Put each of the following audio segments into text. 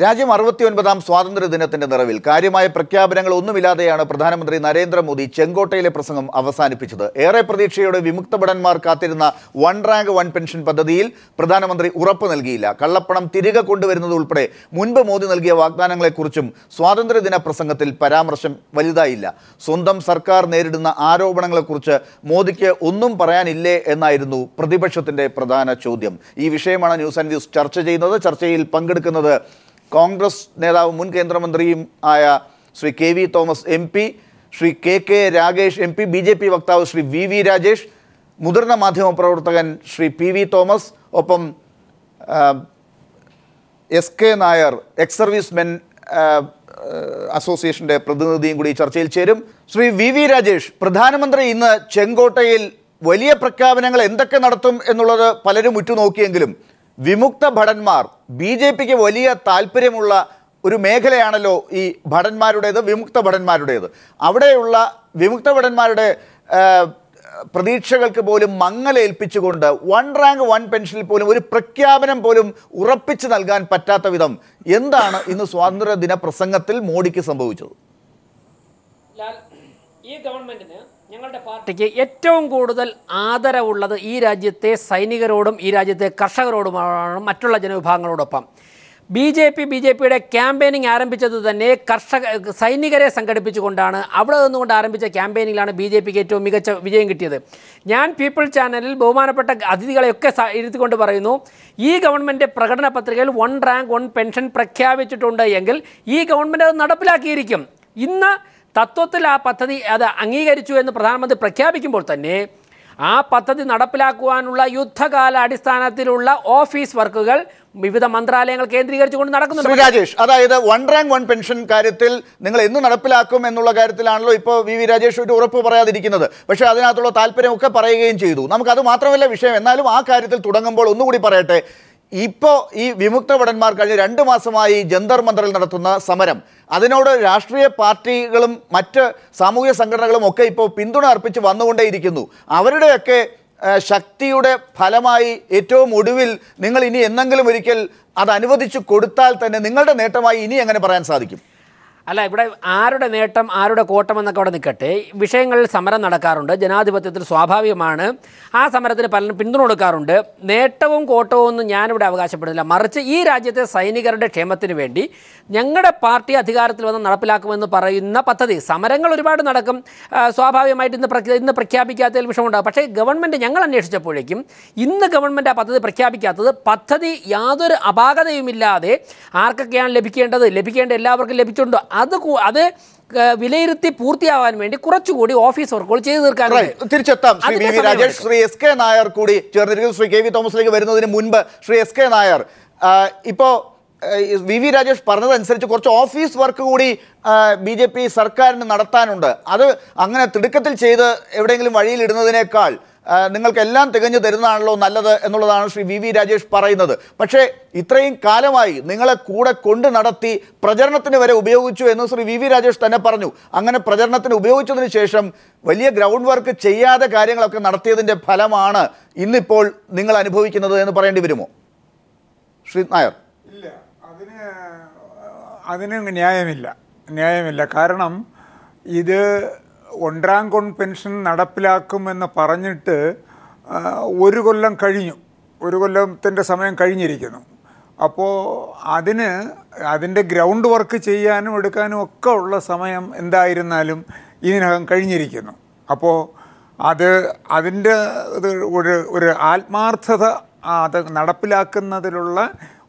രാജ്യം 69ാം സ്വാതന്ത്ര്യ ദിനത്തിന്റെ നിറവിൽ കാര്യമായ പ്രഖ്യാപനങ്ങൾ ഒന്നുമില്ലാതെയാണ് പ്രധാനമന്ത്രി നരേന്ദ്രമോദി ചെങ്കോട്ടയിലെ പ്രസംഗം അവസാനിപ്പിച്ചത്. ഏറെ പ്രതീക്ഷയോടെ വിമുക്ത ഭടന്മാർ കാത്തിരുന്ന വൺ റാങ്ക് വൺ പെൻഷൻ പദ്ധതിയിൽ പ്രധാനമന്ത്രി ഉറപ്പ് നൽകിയില്ല. കള്ളപ്പണം തിരികെ കൊണ്ടുവരുന്നത് ഉൾപ്പെടെ മുൻപ് മോദി നൽകിയ വാഗ്ദാനങ്ങളെക്കുറിച്ചും സ്വാതന്ത്ര്യദിന പ്രസംഗത്തിൽ പരാമർശം വലുതായില്ല. സ്വന്തം സർക്കാർ നേരിടുന്ന ആരോപണങ്ങളെക്കുറിച്ച് മോദിക്ക് ഒന്നും പറയാനില്ലേ എന്നായിരുന്നു പ്രതിപക്ഷത്തിന്റെ പ്രധാന ചോദ്യം. ഈ വിഷയമാണ് ന്യൂസ് ആൻഡ് വ്യൂസ് ചർച്ച ചെയ്യുന്നത്. ചർച്ചയിൽ പങ്കെടുക്കുന്നത് കോൺഗ്രസ് നേതാവും മുൻ കേന്ദ്രമന്ത്രിയും ആയ Shri K V Thomas MP, Shri K Ragesh MP, BJP വക്താവ് ശ്രീ VV രാജേഷ്, മുതിർന്ന മാധ്യമപ്രവർത്തകൻ ശ്രീ PV തോമസ്, ഒപ്പം SK Nair, ex service men അസോസിയേഷൻ്റെ പ്രതിനിധിയും കൂടി ചർച്ചയിൽ ചേരും. ശ്രീ VV രാജേഷ്, പ്രധാനമന്ത്രി ഇന്ന് ചെങ്കോട്ടയിൽ വലിയ പ്രഖ്യാപനങ്ങൾ എന്തൊക്കെ നടത്തും എന്നുള്ളത് പലരും ഉറ്റുനോക്കിയെങ്കിലും വിമുക്ത ഭടന്മാർ BJPക്ക് വലിയ താല്പര്യമുള്ള ഒരു മേഖലയാണല്ലോ ഈ ഭടന്മാരുടേത്, വിമുക്ത ഭടന്മാരുടേത്. അവിടെയുള്ള വിമുക്ത ഭടന്മാരുടെ പ്രതീക്ഷകൾക്ക് പോലും മങ്ങലേൽപ്പിച്ചുകൊണ്ട് വൺ റാങ്ക് വൺ പെൻഷനിൽ പോലും ഒരു പ്രഖ്യാപനം പോലും ഉറപ്പിച്ചു നൽകാൻ പറ്റാത്ത വിധം എന്താണ് ഇന്ന് സ്വാതന്ത്ര്യദിന പ്രസംഗത്തിൽ മോഡിക്ക് സംഭവിച്ചത്? ഈ ഗവൺമെന്റിന്, ഞങ്ങളുടെ പാർട്ടിക്ക് ഏറ്റവും കൂടുതൽ ആദരവുള്ളത് ഈ രാജ്യത്തെ സൈനികരോടും ഈ രാജ്യത്തെ കർഷകരോടുമാണ്, മറ്റുള്ള ജനവിഭാഗങ്ങളോടൊപ്പം. BJPയുടെ ക്യാമ്പയിനിങ് ആരംഭിച്ചത് തന്നെ സൈനികരെ സംഘടിപ്പിച്ചുകൊണ്ടാണ്. അവിടെ നിന്നുകൊണ്ട് ആരംഭിച്ച ക്യാമ്പയിനിങ്ങിലാണ് BJPക്ക് ഏറ്റവും മികച്ച വിജയം കിട്ടിയത്. ഞാൻ പീപ്പിൾ ചാനലിൽ ബഹുമാനപ്പെട്ട അതിഥികളെയൊക്കെ ഇരുത്തിക്കൊണ്ട് പറയുന്നു, ഈ ഗവൺമെൻറ് പ്രകടന പത്രികയിൽ വൺ റാങ്ക് വൺ പെൻഷൻ പ്രഖ്യാപിച്ചിട്ടുണ്ട് എങ്കിൽ ഈ ഗവൺമെൻറ് അത് നടപ്പിലാക്കിയിരിക്കും. ഇന്ന് തത്വത്തിൽ ആ പദ്ധതി അത് അംഗീകരിച്ചു എന്ന് പ്രധാനമന്ത്രി പ്രഖ്യാപിക്കുമ്പോൾ തന്നെ ആ പദ്ധതി നടപ്പിലാക്കുവാനുള്ള യുദ്ധകാല അടിസ്ഥാനത്തിലുള്ള ഓഫീസ് വർക്കുകൾ വിവിധ മന്ത്രാലയങ്ങൾ കേന്ദ്രീകരിച്ചുകൊണ്ട് നടക്കുന്നുണ്ട്. രാജേഷ്, അതായത് വൺ റാങ്ക് വൺ പെൻഷൻ കാര്യത്തിൽ നിങ്ങൾ എന്ന് നടപ്പിലാക്കും എന്നുള്ള കാര്യത്തിലാണല്ലോ ഇപ്പോൾ VV രാജേഷ് ഒരു ഉറപ്പ് പറയാതിരിക്കുന്നത്. പക്ഷേ അതിനകത്തുള്ള താല്പര്യമൊക്കെ പറയുകയും ചെയ്തു. നമുക്കത് മാത്രമല്ല വിഷയം. എന്നാലും ആ കാര്യത്തിൽ തുടങ്ങുമ്പോൾ ഒന്നുകൂടി പറയട്ടെ, ഇപ്പോൾ ഈ വിമുക്ത ഭടന്മാർ കഴിഞ്ഞ 2 മാസമായി ജന്തർ മന്ദറിൽ നടത്തുന്ന സമരം, അതിനോട് രാഷ്ട്രീയ പാർട്ടികളും മറ്റ് സാമൂഹ്യ സംഘടനകളും ഒക്കെ ഇപ്പോൾ പിന്തുണ അർപ്പിച്ച് വന്നുകൊണ്ടേയിരിക്കുന്നു. അവരുടെയൊക്കെ ശക്തിയുടെ ഫലമായി ഏറ്റവും ഒടുവിൽ നിങ്ങൾ ഇനി എന്നെങ്കിലും ഒരിക്കൽ അത് അനുവദിച്ചു കൊടുത്താൽ തന്നെ നിങ്ങളുടെ നേട്ടമായി ഇനി എങ്ങനെ പറയാൻ സാധിക്കും? അല്ല, ഇവിടെ ആരുടെ നേട്ടം ആരുടെ കോട്ടം എന്നൊക്കെ അവിടെ നിൽക്കട്ടെ. വിഷയങ്ങളിൽ സമരം നടക്കാറുണ്ട്, ജനാധിപത്യത്തിൽ സ്വാഭാവികമാണ്. ആ സമരത്തിന് പലരും പിന്തുണ കൊടുക്കാറുണ്ട്. നേട്ടവും കോട്ടവും ഒന്നും ഞാനിവിടെ അവകാശപ്പെടുന്നില്ല. മറിച്ച് ഈ രാജ്യത്തെ സൈനികരുടെ ക്ഷേമത്തിന് വേണ്ടി ഞങ്ങളുടെ പാർട്ടി അധികാരത്തിൽ വന്ന് നടപ്പിലാക്കുമെന്ന് പറയുന്ന പദ്ധതി, സമരങ്ങൾ ഒരുപാട് നടക്കും. സ്വാഭാവികമായിട്ട് ഇന്ന് പ്രഖ്യാപിക്കാത്തതിൽ വിഷമമുണ്ടാകും. പക്ഷേ ഗവൺമെൻറ് ഞങ്ങൾ അന്വേഷിച്ചപ്പോഴേക്കും ഇന്ന് ഗവൺമെൻറ് ആ പദ്ധതി പ്രഖ്യാപിക്കാത്തത് പദ്ധതി യാതൊരു അപാകതയുമില്ലാതെ ആർക്കൊക്കെയാണ് ലഭിക്കേണ്ട എല്ലാവർക്കും ലഭിച്ചിട്ടുണ്ടോ അത് വിലയിരുത്തി പൂർത്തിയാവാൻ വേണ്ടി കുറച്ചുകൂടി ഓഫീസ് വർക്കുകൾ ചെയ്തു തീർക്കാനുണ്ട്. തിരിച്ചെത്താം ശ്രീ VV രാജേഷ്. ശ്രീ SK നായർ കൂടി ചേർന്നിരിക്കുന്നു. ശ്രീ KV തോമസിലേക്ക് വരുന്നതിന് മുൻപ് ശ്രീ SK നായർ, ഇപ്പോൾ VV രാജേഷ് പറഞ്ഞതനുസരിച്ച് കുറച്ച് ഓഫീസ് വർക്ക് കൂടി BJP സർക്കാരിന് നടത്താനുണ്ട്. അത് അങ്ങനെ തിടുക്കത്തിൽ ചെയ്ത് എവിടെയെങ്കിലും വഴിയിലിടുന്നതിനേക്കാൾ നിങ്ങൾക്കെല്ലാം തികഞ്ഞു തരുന്നതാണല്ലോ നല്ലത് എന്നുള്ളതാണ് ശ്രീ VV രാജേഷ് പറയുന്നത്. പക്ഷേ ഇത്രയും കാലമായി നിങ്ങളെ കൂടെ കൊണ്ട് നടത്തി പ്രചരണത്തിന് വരെ ഉപയോഗിച്ചു എന്ന് ശ്രീ VV രാജേഷ് തന്നെ പറഞ്ഞു. അങ്ങനെ പ്രചരണത്തിന് ഉപയോഗിച്ചതിന് ശേഷം വലിയ ഗ്രൗണ്ട് വർക്ക് ചെയ്യാതെ കാര്യങ്ങളൊക്കെ നടത്തിയതിൻ്റെ ഫലമാണ് ഇന്നിപ്പോൾ നിങ്ങൾ അനുഭവിക്കുന്നത് എന്ന് പറയേണ്ടി വരുമോ ശ്രീ നായർ? ഇല്ല, അതിന് ന്യായമില്ല. കാരണം ഇത് വൺ റാങ്ക് വൺ പെൻഷൻ നടപ്പിലാക്കുമെന്ന് പറഞ്ഞിട്ട് 1 കൊല്ലം കഴിഞ്ഞു. 1 കൊല്ലത്തിൻ്റെ സമയം കഴിഞ്ഞിരിക്കുന്നു. അപ്പോൾ അതിൻ്റെ ഗ്രൗണ്ട് വർക്ക് ചെയ്യാനും എടുക്കാനും ഒക്കെ ഉള്ള സമയം എന്തായിരുന്നാലും ഇതിനകം കഴിഞ്ഞിരിക്കുന്നു. അപ്പോൾ അതിൻ്റെ ഒരു ആത്മാർത്ഥത, അത് നടപ്പിലാക്കുന്നതിലുള്ള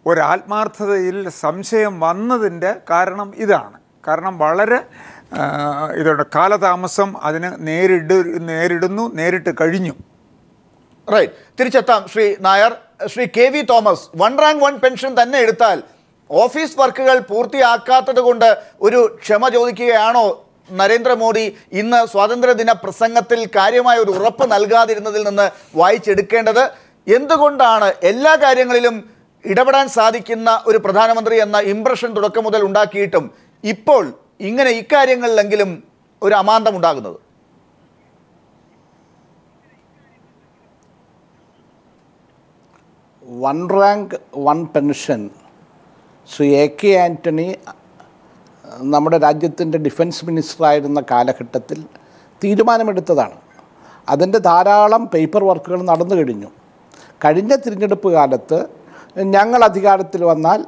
ഒരു ആത്മാർത്ഥതയിൽ സംശയം വന്നതിൻ്റെ കാരണം ഇതാണ്. കാരണം വളരെ ഇതോടെ കാലതാമസം അതിന് നേരിട്ട് കഴിഞ്ഞു. റൈറ്റ്, തിരിച്ചെത്താം Shri Nair. Shri KV Thomas, one rank one pension തന്നെ എടുത്താൽ ഓഫീസ് വർക്കുകൾ പൂർത്തിയാക്കാത്തത് കൊണ്ട് ഒരു ക്ഷമ ചോദിക്കുകയാണോ നരേന്ദ്രമോദി ഇന്ന് സ്വാതന്ത്ര്യദിന പ്രസംഗത്തിൽ കാര്യമായ ഒരു ഉറപ്പ് നൽകാതിരുന്നതിൽ നിന്ന് വായിച്ചെടുക്കേണ്ടത്? എന്തുകൊണ്ടാണ് എല്ലാ കാര്യങ്ങളിലും ഇടപെടാൻ സാധിക്കുന്ന ഒരു പ്രധാനമന്ത്രി എന്ന ഇംപ്രഷൻ തുടക്കം മുതൽ ഉണ്ടാക്കിയിട്ടും ഇപ്പോൾ ഇങ്ങനെ ഇക്കാര്യങ്ങളിലെങ്കിലും ഒരു അമാന്തം ഉണ്ടാകുന്നത്? One rank one pension Shri AK Antony നമ്മുടെ രാജ്യത്തിൻ്റെ ഡിഫൻസ് മിനിസ്റ്ററായിരുന്ന കാലഘട്ടത്തിൽ തീരുമാനമെടുത്തതാണ്. അതിൻ്റെ ധാരാളം പേപ്പർ വർക്കുകൾ നടന്നു കഴിഞ്ഞു. കഴിഞ്ഞ തിരഞ്ഞെടുപ്പ് കാലത്ത് ഞങ്ങൾ അധികാരത്തിൽ വന്നാൽ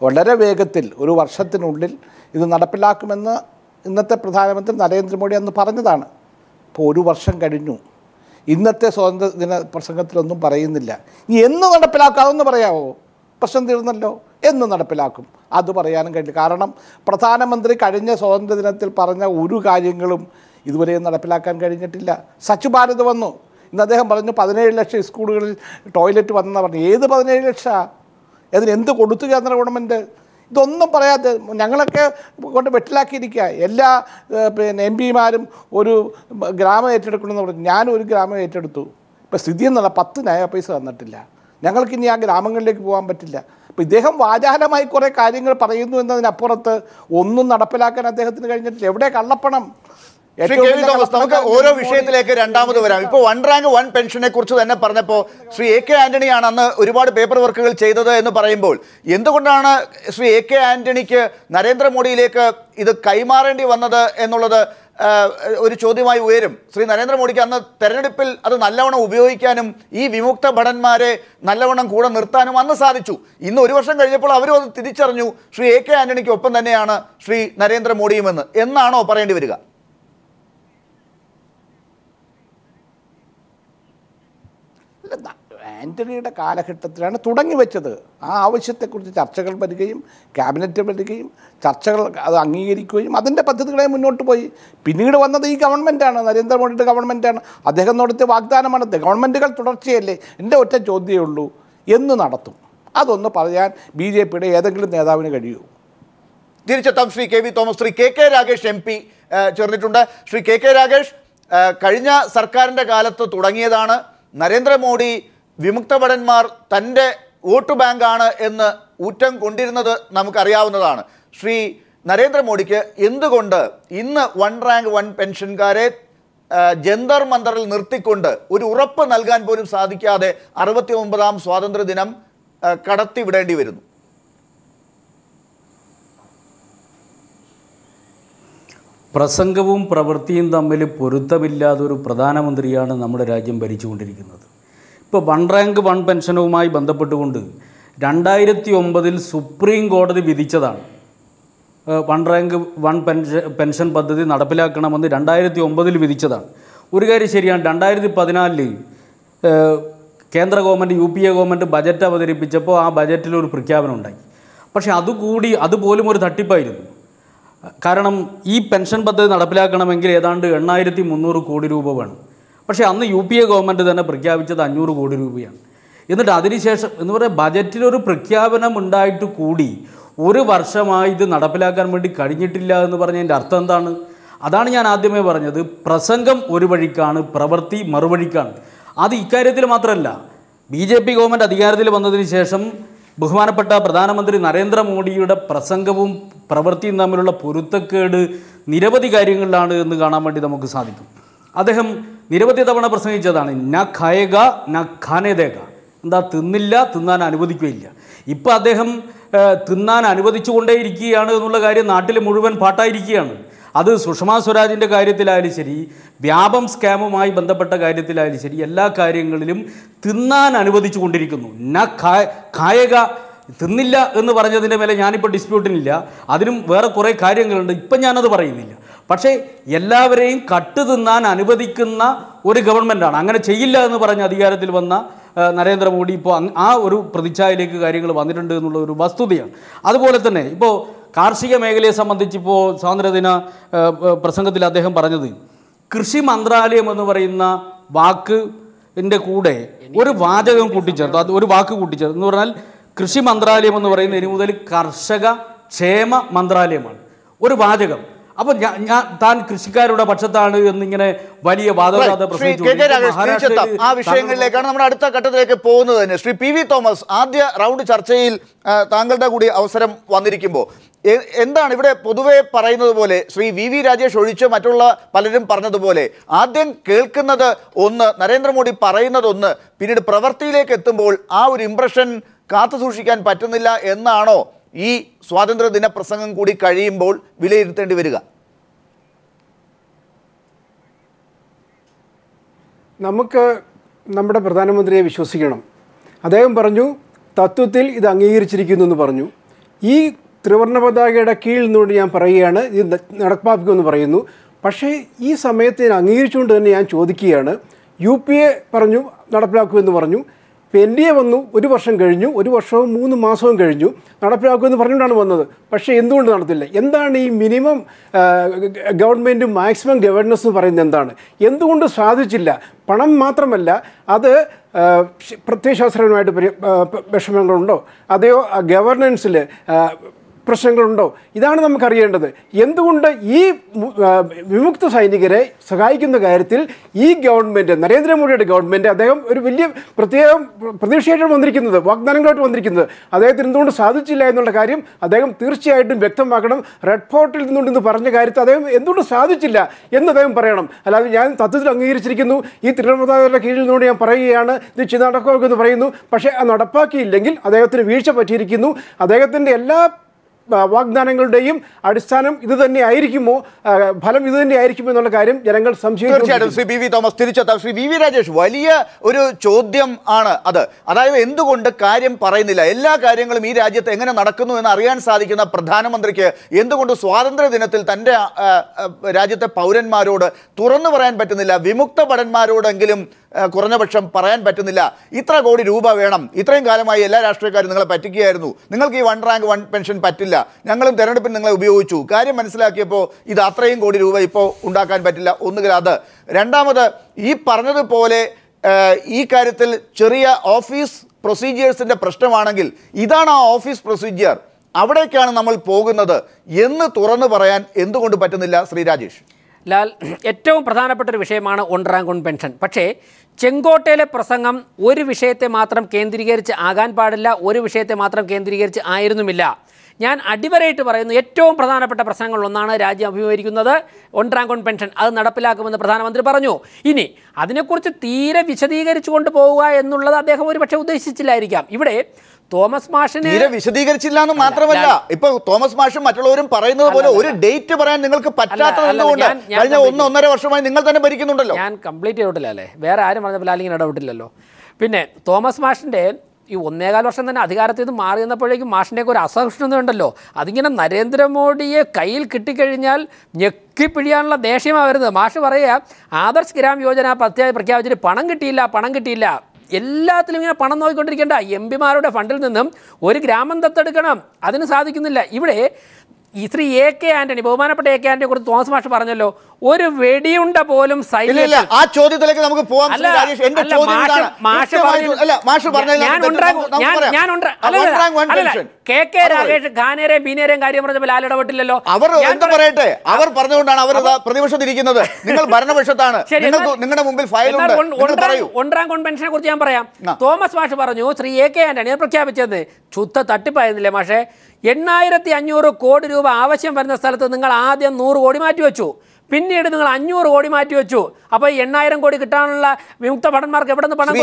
വളരെ വേഗത്തിൽ ഒരു വർഷത്തിനുള്ളിൽ ഇത് നടപ്പിലാക്കുമെന്ന് ഇന്നത്തെ പ്രധാനമന്ത്രി നരേന്ദ്രമോദി അന്ന് പറഞ്ഞതാണ്. ഇപ്പോൾ ഒരു വർഷം കഴിഞ്ഞു. ഇന്നത്തെ സ്വാതന്ത്ര്യ ദിന പ്രസംഗത്തിലൊന്നും പറയുന്നില്ല. ഇനി എന്ന് നടപ്പിലാക്കാമെന്ന് പറയാമോ? പ്രശ്നം തീർന്നല്ലോ. എന്ന് നടപ്പിലാക്കും അത് പറയാനും കഴിയില്ല. കാരണം പ്രധാനമന്ത്രി കഴിഞ്ഞ സ്വാതന്ത്ര്യ ദിനത്തിൽ പറഞ്ഞ ഒരു കാര്യങ്ങളും ഇതുവരെയും നടപ്പിലാക്കാൻ കഴിഞ്ഞിട്ടില്ല. സ്വച്ഛ് ഭാരത് വന്നു. ഇന്ന് അദ്ദേഹം പറഞ്ഞു 17 ലക്ഷം സ്കൂളുകളിൽ ടോയ്ലറ്റ് വന്നെന്ന് പറഞ്ഞു. ഏത് 17 ലക്ഷമാണ്? അതിനെന്ത് കൊടുത്തു കേന്ദ്ര ഗവൺമെൻറ്? ഇതൊന്നും പറയാതെ ഞങ്ങളൊക്കെ കൊണ്ട് വെട്ടിലാക്കിയിരിക്കുക. എല്ലാ MP-മാരും ഒരു ഗ്രാമം ഏറ്റെടുക്കണമെന്ന് പറഞ്ഞു. ഞാനൊരു ഗ്രാമം ഏറ്റെടുത്തു. ഇപ്പോൾ സ്ഥിതി എന്നുള്ള 10 നയ പൈസ തന്നിട്ടില്ല. ഞങ്ങൾക്കിനി ആ ഗ്രാമങ്ങളിലേക്ക് പോകാൻ പറ്റില്ല. അപ്പോൾ ഇദ്ദേഹം വാചാലമായി കുറേ കാര്യങ്ങൾ പറയുന്നു എന്നതിനപ്പുറത്ത് ഒന്നും നടപ്പിലാക്കാൻ അദ്ദേഹത്തിന് കഴിഞ്ഞിട്ടില്ല. എവിടെ കള്ളപ്പണം? നമുക്ക് ഓരോ വിഷയത്തിലേക്ക് രണ്ടാമത് വരാം. ഇപ്പോൾ 1 റാങ്ക് 1 പെൻഷനെ കുറിച്ച് തന്നെ പറഞ്ഞപ്പോൾ ശ്രീ AK ആന്റണിയാണ് അന്ന് ഒരുപാട് പേപ്പർ വർക്കുകൾ ചെയ്തത് എന്ന് പറയുമ്പോൾ എന്തുകൊണ്ടാണ് ശ്രീ AK ആന്റണിക്ക് നരേന്ദ്രമോദിയിലേക്ക് ഇത് കൈമാറേണ്ടി വന്നത് എന്നുള്ളത് ഒരു ചോദ്യമായി ഉയരും. ശ്രീ നരേന്ദ്രമോദിക്ക് അന്ന് തെരഞ്ഞെടുപ്പിൽ അത് നല്ലവണ്ണം ഉപയോഗിക്കാനും ഈ വിമുക്ത ഭടന്മാരെ നല്ലവണ്ണം കൂടെ നിർത്താനും അന്ന് സാധിച്ചു. ഇന്ന് ഒരു വർഷം കഴിഞ്ഞപ്പോൾ അവരും അത് തിരിച്ചറിഞ്ഞു. ശ്രീ AK ആന്റണിക്ക് ഒപ്പം തന്നെയാണ് ശ്രീ നരേന്ദ്രമോദിയുമെന്ന് എന്നാണോ പറയേണ്ടി വരിക? ആൻ്റണിയുടെ കാലഘട്ടത്തിലാണ് തുടങ്ങി വെച്ചത്. ആ ആവശ്യത്തെക്കുറിച്ച് ചർച്ചകൾ വരികയും ക്യാബിനറ്റ് വരികയും ചർച്ചകൾ അത് അംഗീകരിക്കുകയും അതിൻ്റെ പദ്ധതികളെ മുന്നോട്ട് പോയി. പിന്നീട് വന്നത് ഈ ഗവൺമെൻറ്റാണ്, നരേന്ദ്രമോദിയുടെ ഗവൺമെൻറ്റാണ്. അദ്ദേഹം നടത്തിയ വാഗ്ദാനമാണ്. ഗവൺമെൻറ്റുകൾ തുടർച്ചയല്ലേ. എൻ്റെ ഒറ്റ ചോദ്യമേ ഉള്ളൂ, എന്ന് നടത്തും? അതൊന്ന് പറയാൻ BJPയുടെ ഏതെങ്കിലും നേതാവിന് കഴിയൂ? തിരിച്ചെത്താം Shri KV Thomas. Shri KK Ragesh MP ചേർന്നിട്ടുണ്ട്. ശ്രീ KK രാഗേഷ്, കഴിഞ്ഞ സർക്കാരിൻ്റെ കാലത്ത് തുടങ്ങിയതാണ്. നരേന്ദ്രമോദി വിമുക്ത ഭടന്മാർ തൻ്റെ വോട്ട് ബാങ്കാണ് എന്ന് ഊറ്റം കൊണ്ടിരുന്നത് നമുക്കറിയാവുന്നതാണ്. ശ്രീ നരേന്ദ്രമോദിക്ക് എന്തുകൊണ്ട് ഇന്ന് 1 റാങ്ക് 1 പെൻഷൻകാരെ ജന്തർ മന്ദറിൽ നിർത്തിക്കൊണ്ട് ഒരു ഉറപ്പ് നൽകാൻ പോലും സാധിക്കാതെ 69ാം സ്വാതന്ത്ര്യ ദിനം കടത്തിവിടേണ്ടി വരുന്നു? പ്രസംഗവും പ്രവൃത്തിയും തമ്മിൽ പൊരുത്തമില്ലാതൊരു പ്രധാനമന്ത്രിയാണ് നമ്മുടെ രാജ്യം ഭരിച്ചുകൊണ്ടിരിക്കുന്നത്. ഇപ്പോൾ 1 റാങ്ക് 1 പെൻഷനുമായി ബന്ധപ്പെട്ടുകൊണ്ട് 2009 സുപ്രീം കോടതി വിധിച്ചതാണ്. 1 റാങ്ക് 1 പെൻഷൻ പദ്ധതി നടപ്പിലാക്കണമെന്ന് 2009 വിധിച്ചതാണ്. ഒരു കാര്യം ശരിയാണ്, 2014 കേന്ദ്ര ഗവൺമെൻറ് UPA ഗവൺമെൻറ് ബജറ്റ് അവതരിപ്പിച്ചപ്പോൾ ആ ബജറ്റിലൊരു പ്രഖ്യാപനം ഉണ്ടായി. പക്ഷേ അതുപോലും ഒരു തട്ടിപ്പായിരുന്നു. കാരണം ഈ പെൻഷൻ പദ്ധതി നടപ്പിലാക്കണമെങ്കിൽ ഏതാണ്ട് 8300 കോടി രൂപ വേണം. പക്ഷേ അന്ന് UPA ഗവൺമെൻറ് തന്നെ പ്രഖ്യാപിച്ചത് 500 കോടി രൂപയാണ്. എന്നിട്ട് അതിനുശേഷം എന്ന് പറയുക ബജറ്റിലൊരു പ്രഖ്യാപനം ഉണ്ടായിട്ട് കൂടി ഒരു വർഷമായി ഇത് നടപ്പിലാക്കാൻ വേണ്ടി കഴിഞ്ഞിട്ടില്ല എന്ന് പറഞ്ഞതിൻ്റെ അർത്ഥം എന്താണ്? അതാണ് ഞാൻ ആദ്യമേ പറഞ്ഞത്. പ്രസംഗം ഒരു വഴിക്കാണ്, പ്രവൃത്തി മറുവഴിക്കാണ്. അത് ഇക്കാര്യത്തിൽ മാത്രമല്ല, BJP ഗവൺമെൻറ് അധികാരത്തിൽ വന്നതിന് ശേഷം ബഹുമാനപ്പെട്ട പ്രധാനമന്ത്രി നരേന്ദ്രമോദിയുടെ പ്രസംഗവും പ്രവൃത്തിയും തമ്മിലുള്ള പൊരുത്തക്കേട് നിരവധി കാര്യങ്ങളിലാണ് എന്ന് കാണാൻ വേണ്ടി നമുക്ക് സാധിക്കും. അദ്ദേഹം നിരവധി തവണ പ്രസംഗിച്ചതാണ് ന ഖായേഗ ന ഖാനെ ദേഗ. എന്താ? തിന്നില്ല, തിന്നാൻ അനുവദിക്കുകയില്ല. ഇപ്പം അദ്ദേഹം തിന്നാൻ അനുവദിച്ചുകൊണ്ടേയിരിക്കുകയാണ് എന്നുള്ള കാര്യം നാട്ടിൽ മുഴുവൻ പാട്ടായിരിക്കുകയാണ്. അത് സുഷമാ സ്വരാജിൻ്റെ കാര്യത്തിലായാലും ശരി, വ്യാപം സ്കാമുമായി ബന്ധപ്പെട്ട കാര്യത്തിലായാലും ശരി, എല്ലാ കാര്യങ്ങളിലും തിന്നാൻ അനുവദിച്ചു കൊണ്ടിരിക്കുന്നു. ന ഖായേഗ, തിന്നില്ല എന്ന് പറഞ്ഞതിൻ്റെ മേലെ ഞാനിപ്പോൾ ഡിസ്പ്യൂട്ടിനില്ല. അതിനും വേറെ കുറേ കാര്യങ്ങളുണ്ട്, ഇപ്പം ഞാനത് പറയുന്നില്ല. പക്ഷേ എല്ലാവരെയും കട്ട് തിന്നാൻ അനുവദിക്കുന്ന ഒരു ഗവൺമെൻറ്റാണ്. അങ്ങനെ ചെയ്യില്ല എന്ന് പറഞ്ഞ് അധികാരത്തിൽ വന്ന നരേന്ദ്രമോദി ഇപ്പോൾ ആ ഒരു പ്രതിച്ഛായയിലേക്ക് കാര്യങ്ങൾ വന്നിട്ടുണ്ട് എന്നുള്ള ഒരു വസ്തുതയാണ്. അതുപോലെ തന്നെ ഇപ്പോൾ കാർഷിക മേഖലയെ സംബന്ധിച്ചിപ്പോൾ സ്വാതന്ത്ര്യദിന പ്രസംഗത്തിൽ അദ്ദേഹം പറഞ്ഞത് കൃഷി മന്ത്രാലയം എന്ന് പറയുന്ന വാക്കിൻ്റെ കൂടെ ഒരു വാചകം കൂട്ടിച്ചേർത്തു. അത് ഒരു വാക്ക് കൂട്ടിച്ചേർത്തു എന്ന് പറഞ്ഞാൽ കൃഷി മന്ത്രാലയം എന്ന് പറയുന്നത് ഇനി മുതൽ കർഷക ക്ഷേമ മന്ത്രാലയമാണ്. ഒരു വാചകം. അപ്പോൾ താൻ കൃഷിക്കാരുടെ പക്ഷത്താണ് എന്നിങ്ങനെ വലിയ വാദവാദ ആ വിഷയങ്ങളിലേക്കാണ് നമ്മുടെ അടുത്ത ഘട്ടത്തിലേക്ക് പോകുന്നത് തന്നെ. ശ്രീ PV തോമസ്, ആദ്യ റൗണ്ട് ചർച്ചയിൽ താങ്കളുടെ കൂടി അവസരം വന്നിരിക്കുമ്പോൾ എന്താണ് ഇവിടെ പൊതുവെ പറയുന്നത് പോലെ ശ്രീ VV രാജേഷ് ഒഴിച്ച് മറ്റുള്ള പലരും പറഞ്ഞതുപോലെ ആദ്യം കേൾക്കുന്നത് ഒന്ന്, നരേന്ദ്രമോദി പറയുന്നത് ഒന്ന്, പിന്നീട് പ്രവൃത്തിയിലേക്ക് എത്തുമ്പോൾ ആ ഒരു ഇംപ്രഷൻ കാത്തു സൂക്ഷിക്കാൻ പറ്റുന്നില്ല എന്നാണോ ഈ സ്വാതന്ത്ര്യദിന പ്രസംഗം കൂടി കഴിയുമ്പോൾ വിലയിരുത്തേണ്ടി വരിക? നമുക്ക് നമ്മുടെ പ്രധാനമന്ത്രിയെ വിശ്വസിക്കണം. അദ്ദേഹം പറഞ്ഞു തത്വത്തിൽ ഇത് അംഗീകരിച്ചിരിക്കുന്നു എന്ന് പറഞ്ഞു. ഈ ത്രിവർണ്ണ പതാകയുടെ കീഴിൽ നിന്നുകൊണ്ട് ഞാൻ പറയുകയാണ് ഇത് നടപ്പാക്കുമെന്ന് പറയുന്നു. പക്ഷേ ഈ സമയത്ത് ഞാൻ അംഗീകരിച്ചുകൊണ്ട് തന്നെ ഞാൻ ചോദിക്കുകയാണ്, UPA പറഞ്ഞു നടപ്പിലാക്കുമെന്ന് പറഞ്ഞു, NDA വന്നു, 1 വർഷം കഴിഞ്ഞു, 1 വർഷവും 3 മാസവും കഴിഞ്ഞു, നടപ്പിലാക്കുമെന്ന് പറഞ്ഞുകൊണ്ടാണ് വന്നത്. പക്ഷേ എന്തുകൊണ്ട് നടത്തില്ല? എന്താണ് ഈ മിനിമം ഗവൺമെൻറ് മാക്സിമം ഗവേണൻസ് എന്ന് പറയുന്നത്? എന്താണ്, എന്തുകൊണ്ട് സാധിച്ചില്ല? പണം മാത്രമല്ല, അത് പ്രത്യയശാസ്ത്രപരമായിട്ട് വിഷമങ്ങളുണ്ടോ, അതെയോ ഗവർണൻസിൽ പ്രശ്നങ്ങളുണ്ടോ? ഇതാണ് നമുക്കറിയേണ്ടത്. എന്തുകൊണ്ട് ഈ വിമുക്ത സൈനികരെ സഹായിക്കുന്ന കാര്യത്തിൽ ഈ ഗവൺമെൻറ്, നരേന്ദ്രമോദിയുടെ ഗവൺമെൻറ്, അദ്ദേഹം ഒരു വലിയ പ്രത്യേകം പ്രതീക്ഷയായിട്ടാണ് വന്നിരിക്കുന്നത്, വാഗ്ദാനങ്ങളായിട്ട് വന്നിരിക്കുന്നത്. അദ്ദേഹത്തിന് എന്തുകൊണ്ട് സാധിച്ചില്ല എന്നുള്ള കാര്യം അദ്ദേഹം തീർച്ചയായിട്ടും വ്യക്തമാക്കണം. റെഡ് ഫോർട്ടിൽ നിന്നുകൊണ്ട് ഇന്ന് പറഞ്ഞ കാര്യത്തിൽ അദ്ദേഹം എന്തുകൊണ്ട് സാധിച്ചില്ല എന്ന് അദ്ദേഹം പറയണം. അല്ലാതെ ഞാൻ തത്വത്തിൽ അംഗീകരിച്ചിരിക്കുന്നു, ഈ ത്രിവർണ്ണ കീഴിൽ നിന്നുകൊണ്ട് ഞാൻ പറയുകയാണ് ഇത് നടപ്പാക്കുമെന്ന് പറയുന്നു, പക്ഷേ അത് നടപ്പാക്കിയില്ലെങ്കിൽ അദ്ദേഹത്തിന് വീഴ്ച പറ്റിയിരിക്കുന്നു. അദ്ദേഹത്തിൻ്റെ എല്ലാ വാഗ്ദാനങ്ങളുടെയും അടിസ്ഥാനം ഇത് തന്നെ ആയിരിക്കുമോ, ഫലം ഇത് തന്നെ ആയിരിക്കുമോ എന്നുള്ള കാര്യം ജനങ്ങൾ സംശയിക്കും. തീർച്ചയായിട്ടും ശ്രീ BV തോമസ് തിരിച്ചെത്താം. ശ്രീ VV രാജേഷ്, വലിയ ഒരു ചോദ്യം ആണ് അത്. അതായത് എന്തുകൊണ്ട് കാര്യം പറയുന്നില്ല? എല്ലാ കാര്യങ്ങളും ഈ രാജ്യത്ത് എങ്ങനെ നടക്കുന്നു എന്ന് അറിയാൻ സാധിക്കുന്ന പ്രധാനമന്ത്രിക്ക് എന്തുകൊണ്ട് സ്വാതന്ത്ര്യ ദിനത്തിൽ തൻ്റെ രാജ്യത്തെ പൗരന്മാരോട് തുറന്നു പറയാൻ പറ്റുന്നില്ല? വിമുക്ത ഭടന്മാരോടെങ്കിലും കുറഞ്ഞപക്ഷം പറയാൻ പറ്റുന്നില്ല, ഇത്ര കോടി രൂപ വേണം, ഇത്രയും കാലമായി എല്ലാ രാഷ്ട്രീയക്കാരും നിങ്ങളെ പറ്റിക്കുകയായിരുന്നു, നിങ്ങൾക്ക് ഈ 1 റാങ്ക് 1 പെൻഷൻ പറ്റില്ല, ഞങ്ങളും തെരഞ്ഞെടുപ്പിന് നിങ്ങളെ ഉപയോഗിച്ചു, കാര്യം മനസ്സിലാക്കിയപ്പോൾ ഇത് അത്രയും കോടി രൂപ ഇപ്പോൾ ഉണ്ടാക്കാൻ പറ്റില്ല. ഒന്നുകിൽ അത്, രണ്ടാമത് ഈ പറഞ്ഞതുപോലെ ഈ കാര്യത്തിൽ ചെറിയ ഓഫീസ് പ്രൊസീജിയേഴ്സിൻ്റെ പ്രശ്നമാണെങ്കിൽ ഇതാണ് ആ ഓഫീസ് പ്രൊസീജിയർ, അവിടേക്കാണ് നമ്മൾ പോകുന്നത് എന്ന് തുറന്നു പറയാൻ എന്തുകൊണ്ട് പറ്റുന്നില്ല ശ്രീ രാജേഷ്? ലാൽ, ഏറ്റവും പ്രധാനപ്പെട്ട ഒരു വിഷയമാണ് 1 റാങ്ക് 1 പെൻഷൻ. പക്ഷേ ചെങ്കോട്ടയിലെ പ്രസംഗം ഒരു വിഷയത്തെ മാത്രം കേന്ദ്രീകരിച്ച് ആകാൻ പാടില്ല, ഒരു വിഷയത്തെ മാത്രം കേന്ദ്രീകരിച്ച് ആയിരുന്നുമില്ല. ഞാൻ അടിവരയിട്ട് പറയുന്നു, ഏറ്റവും പ്രധാനപ്പെട്ട പ്രശ്നങ്ങളിലൊന്നാണ് രാജ്യം അഭിമുഖീകരിക്കുന്നത് 1 റാങ്ക് 1 പെൻഷൻ. അത് നടപ്പിലാക്കുമെന്ന് പ്രധാനമന്ത്രി പറഞ്ഞു. ഇനി അതിനെക്കുറിച്ച് തീരെ വിശദീകരിച്ചു കൊണ്ടുപോവുക എന്നുള്ളത് അദ്ദേഹം ഒരു പക്ഷേ ഉദ്ദേശിച്ചില്ലായിരിക്കാം. ഇവിടെ തോമസ് മാഷിനെ തീരെ വിശദീകരിച്ചില്ല എന്ന് മാത്രമല്ല, ഇപ്പൊ തോമസ് മാഷും മറ്റുള്ളവരും പറയുന്നത് പോലെ ഒരു ഡേറ്റ് പറയാൻ നിങ്ങൾക്ക് പറ്റാത്തത് എന്തുകൊണ്ട്? കഴിഞ്ഞ 1-1.5 വർഷമായി നിങ്ങൾ തന്നെ ഭരിക്കുന്നുണ്ടല്ലോ. ഞാൻ കംപ്ലീറ്റ് ചെയ്തിട്ടില്ല അല്ലേ, വേറെ ആരും പറഞ്ഞപ്പോൾ അല്ലെങ്കിൽ ഇടപെട്ടില്ലല്ലോ. പിന്നെ തോമസ് മാഷിൻ്റെ ഈ 1.25 വർഷം തന്നെ അധികാരത്തിൽ നിന്ന് മാറി വന്നപ്പോഴേക്കും മാഷിൻ്റെയൊക്കെ ഒരു അസഹിഷ്ണുത ഉണ്ടല്ലോ. അതിങ്ങനെ നരേന്ദ്രമോദിയെ കയ്യിൽ കിട്ടിക്കഴിഞ്ഞാൽ ഞെക്കിപ്പിഴിയാനുള്ള ദേഷ്യമാണ് വരുന്നത്. മാഷ് പറയുക, ആദർശ് ഗ്രാം യോജന പ്രഖ്യാപിച്ചിട്ട് പണം കിട്ടിയില്ല. എല്ലാത്തിലും ഇങ്ങനെ പണം നോക്കിക്കൊണ്ടിരിക്കേണ്ട, MP-മാരുടെ ഫണ്ടിൽ നിന്നും ഒരു ഗ്രാമം ദത്തെടുക്കണം, അതിന് സാധിക്കുന്നില്ല. ഇവിടെ ഈ ശ്രീ AK ആന്റണി, ബഹുമാനപ്പെട്ട AK ആന്റണിയെ കുറിച്ച് തോമസ് മാഷ് പറഞ്ഞല്ലോ, ഒരു വെടിയുണ്ട പോലും ആ ചോദ്യത്തിലേക്ക് നമുക്ക് പോവാം. KK രാഗേഷ് ഖാനേരെയും ബീനേരെയും കാര്യം പറഞ്ഞപ്പോൾ ലാൽ ഇടപെട്ടില്ലല്ലോ. അവർ എന്ത് പറയട്ടെ, അവർ പറഞ്ഞുകൊണ്ടാണ് അവർ പ്രതിപക്ഷത്തിരിക്കുന്നത്, നിങ്ങൾ ഭരണപക്ഷത്താണ്, നിങ്ങളുടെ മുമ്പിൽ ഫയലുണ്ട്. 1 റാങ്ക് 1 പെൻഷനെ കുറിച്ച് ഞാൻ പറയാം. തോമസ് മാഷ് പറഞ്ഞു ശ്രീ AK ആന്റണി പ്രഖ്യാപിച്ചത് ശുദ്ധ തട്ടിപ്പായിരുന്നില്ലേ മാഷേ? 8,500 കോടി രൂപ ആവശ്യം വരുന്ന സ്ഥലത്ത് നിങ്ങൾ ആദ്യം 100 കോടി മാറ്റിവെച്ചു, പിന്നീട് നിങ്ങൾ 500 കോടി മാറ്റിവെച്ചു. അപ്പോൾ 8,000 കോടി കിട്ടാനുള്ള വിമുക്ത ഭടന്മാർക്ക് എവിടെ നിന്ന് പണം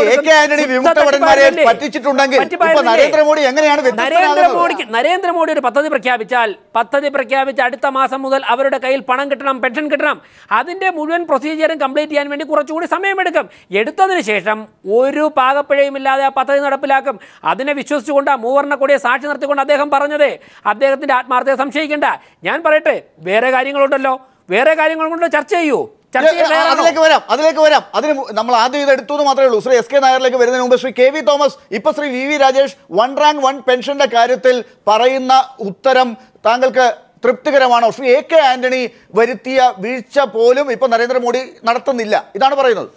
നരേന്ദ്രമോദി ഒരു പദ്ധതി പ്രഖ്യാപിച്ച് അടുത്ത മാസം മുതൽ അവരുടെ കയ്യിൽ പണം കിട്ടണം, പെൻഷൻ കിട്ടണം. അതിൻ്റെ മുഴുവൻ പ്രൊസീജിയറും കംപ്ലീറ്റ് ചെയ്യാൻ വേണ്ടി കുറച്ചുകൂടി സമയമെടുക്കും. എടുത്തതിന് ശേഷം ഒരു പാകപ്പിഴയുമില്ലാതെ ആ പദ്ധതി നടപ്പിലാക്കും. അതിനെ വിശ്വസിച്ചുകൊണ്ട് മൂവർണ്ണ കൊടിയെ സാക്ഷി നിർത്തിക്കൊണ്ട് അദ്ദേഹം പറഞ്ഞത്, അദ്ദേഹത്തിൻ്റെ ആത്മാർത്ഥത സംശയിക്കേണ്ട. ഞാൻ പറയട്ടെ, വേറെ കാര്യങ്ങളുണ്ടല്ലോ, വേറെ കാര്യങ്ങൾ കൊണ്ട് ചർച്ച ചെയ്യൂ. അതിലേക്ക് വരാം. അതിന് നമ്മൾ ആദ്യം ഇത് എടുത്തു എന്ന് മാത്രമേ ഉള്ളൂ. ശ്രീ SK നായരിലേക്ക് വരുന്നതിന് മുമ്പ് ശ്രീ KV തോമസ്, ഇപ്പൊ ശ്രീ VV രാജേഷ് 1 റാങ്ക് 1 പെൻഷന്റെ കാര്യത്തിൽ പറയുന്ന ഉത്തരം താങ്കൾക്ക് തൃപ്തികരമാണോ? ശ്രീ AK ആന്റണി വരുത്തിയ വീഴ്ച പോലും ഇപ്പൊ നരേന്ദ്രമോദി നടത്തുന്നില്ല, ഇതാണ് പറയുന്നത്.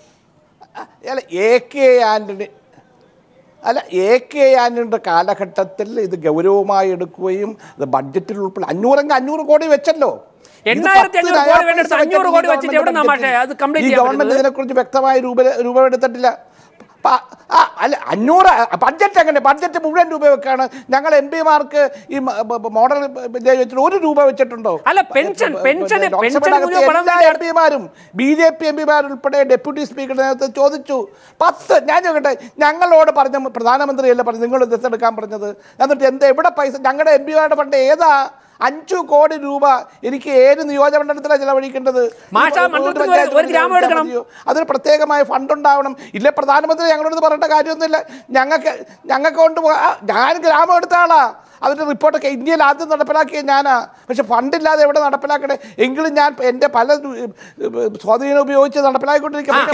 AK ആന്റണിയുടെ കാലഘട്ടത്തിൽ ഇത് ഗൗരവമായി എടുക്കുകയും ബഡ്ജറ്റിൽ ഉൾപ്പെടെ 500 കോടി വെച്ചല്ലോ. 8,500 കോടി വേണ്ടിട്ട് 500 കോടി വെച്ചിട്ട് എവിടെ നിന്നാ മാഷേ അത് കംപ്ലീറ്റ് ചെയ്യാൻ? ഗവൺമെന്റ് ഇതിനെക്കുറിച്ച് വ്യക്തമായ രൂപ എടുത്തിട്ടില്ല. അല്ല 500 ബഡ്ജറ്റ് എങ്ങനെ ബഡ്ജറ്റ് മുഴുവൻ രൂപ വെക്കാണ്. ഞങ്ങൾ എം പിമാർക്ക് ഈ മോഡൽ വില്ലേജ് വെച്ചിട്ട് 1 രൂപ വെച്ചിട്ടുണ്ടോ? അല്ല പെൻഷൻ എല്ലാ എം പിമാരും BJP എം പിമാർ ഉൾപ്പെടെ ഡെപ്യൂട്ടി സ്പീക്കറുടെ നേതൃത്വത്തിൽ ചോദിച്ചു. 10 ഞാൻ ചോദിക്കട്ടെ, ഞങ്ങളോട് പറഞ്ഞ പ്രധാനമന്ത്രിയല്ല പറഞ്ഞു നിങ്ങൾ ദത്തെടുക്കാൻ പറഞ്ഞത്. എന്നിട്ട് എന്താ എവിടെ പൈസ? ഞങ്ങളുടെ എം പിമാരുടെ ഫണ്ട് ഏതാ? 5 കോടി രൂപ എനിക്ക് 7 നിയോജകമണ്ഡലത്തിലാണ് ചെലവഴിക്കേണ്ടത്. അതിന് പ്രത്യേകമായ ഫണ്ട് ഉണ്ടാവണം. ഇല്ല പ്രധാനമന്ത്രി ഞങ്ങളോട് പറയേണ്ട കാര്യമൊന്നുമില്ല. ഞങ്ങൾക്ക് ഞാൻ ഗ്രാമം എടുത്ത ആളാ. അതിൻ്റെ റിപ്പോർട്ടൊക്കെ ഇന്ത്യയിൽ ആദ്യം നടപ്പിലാക്കിയ ഞാനാ. പക്ഷെ ഫണ്ടില്ലാതെ എവിടെ നടപ്പിലാക്കണേ? എങ്കിലും ഞാൻ എൻ്റെ പല സ്വാധീനം ഉപയോഗിച്ച് നടപ്പിലാക്കിക്കൊണ്ടിരിക്കുന്നത്.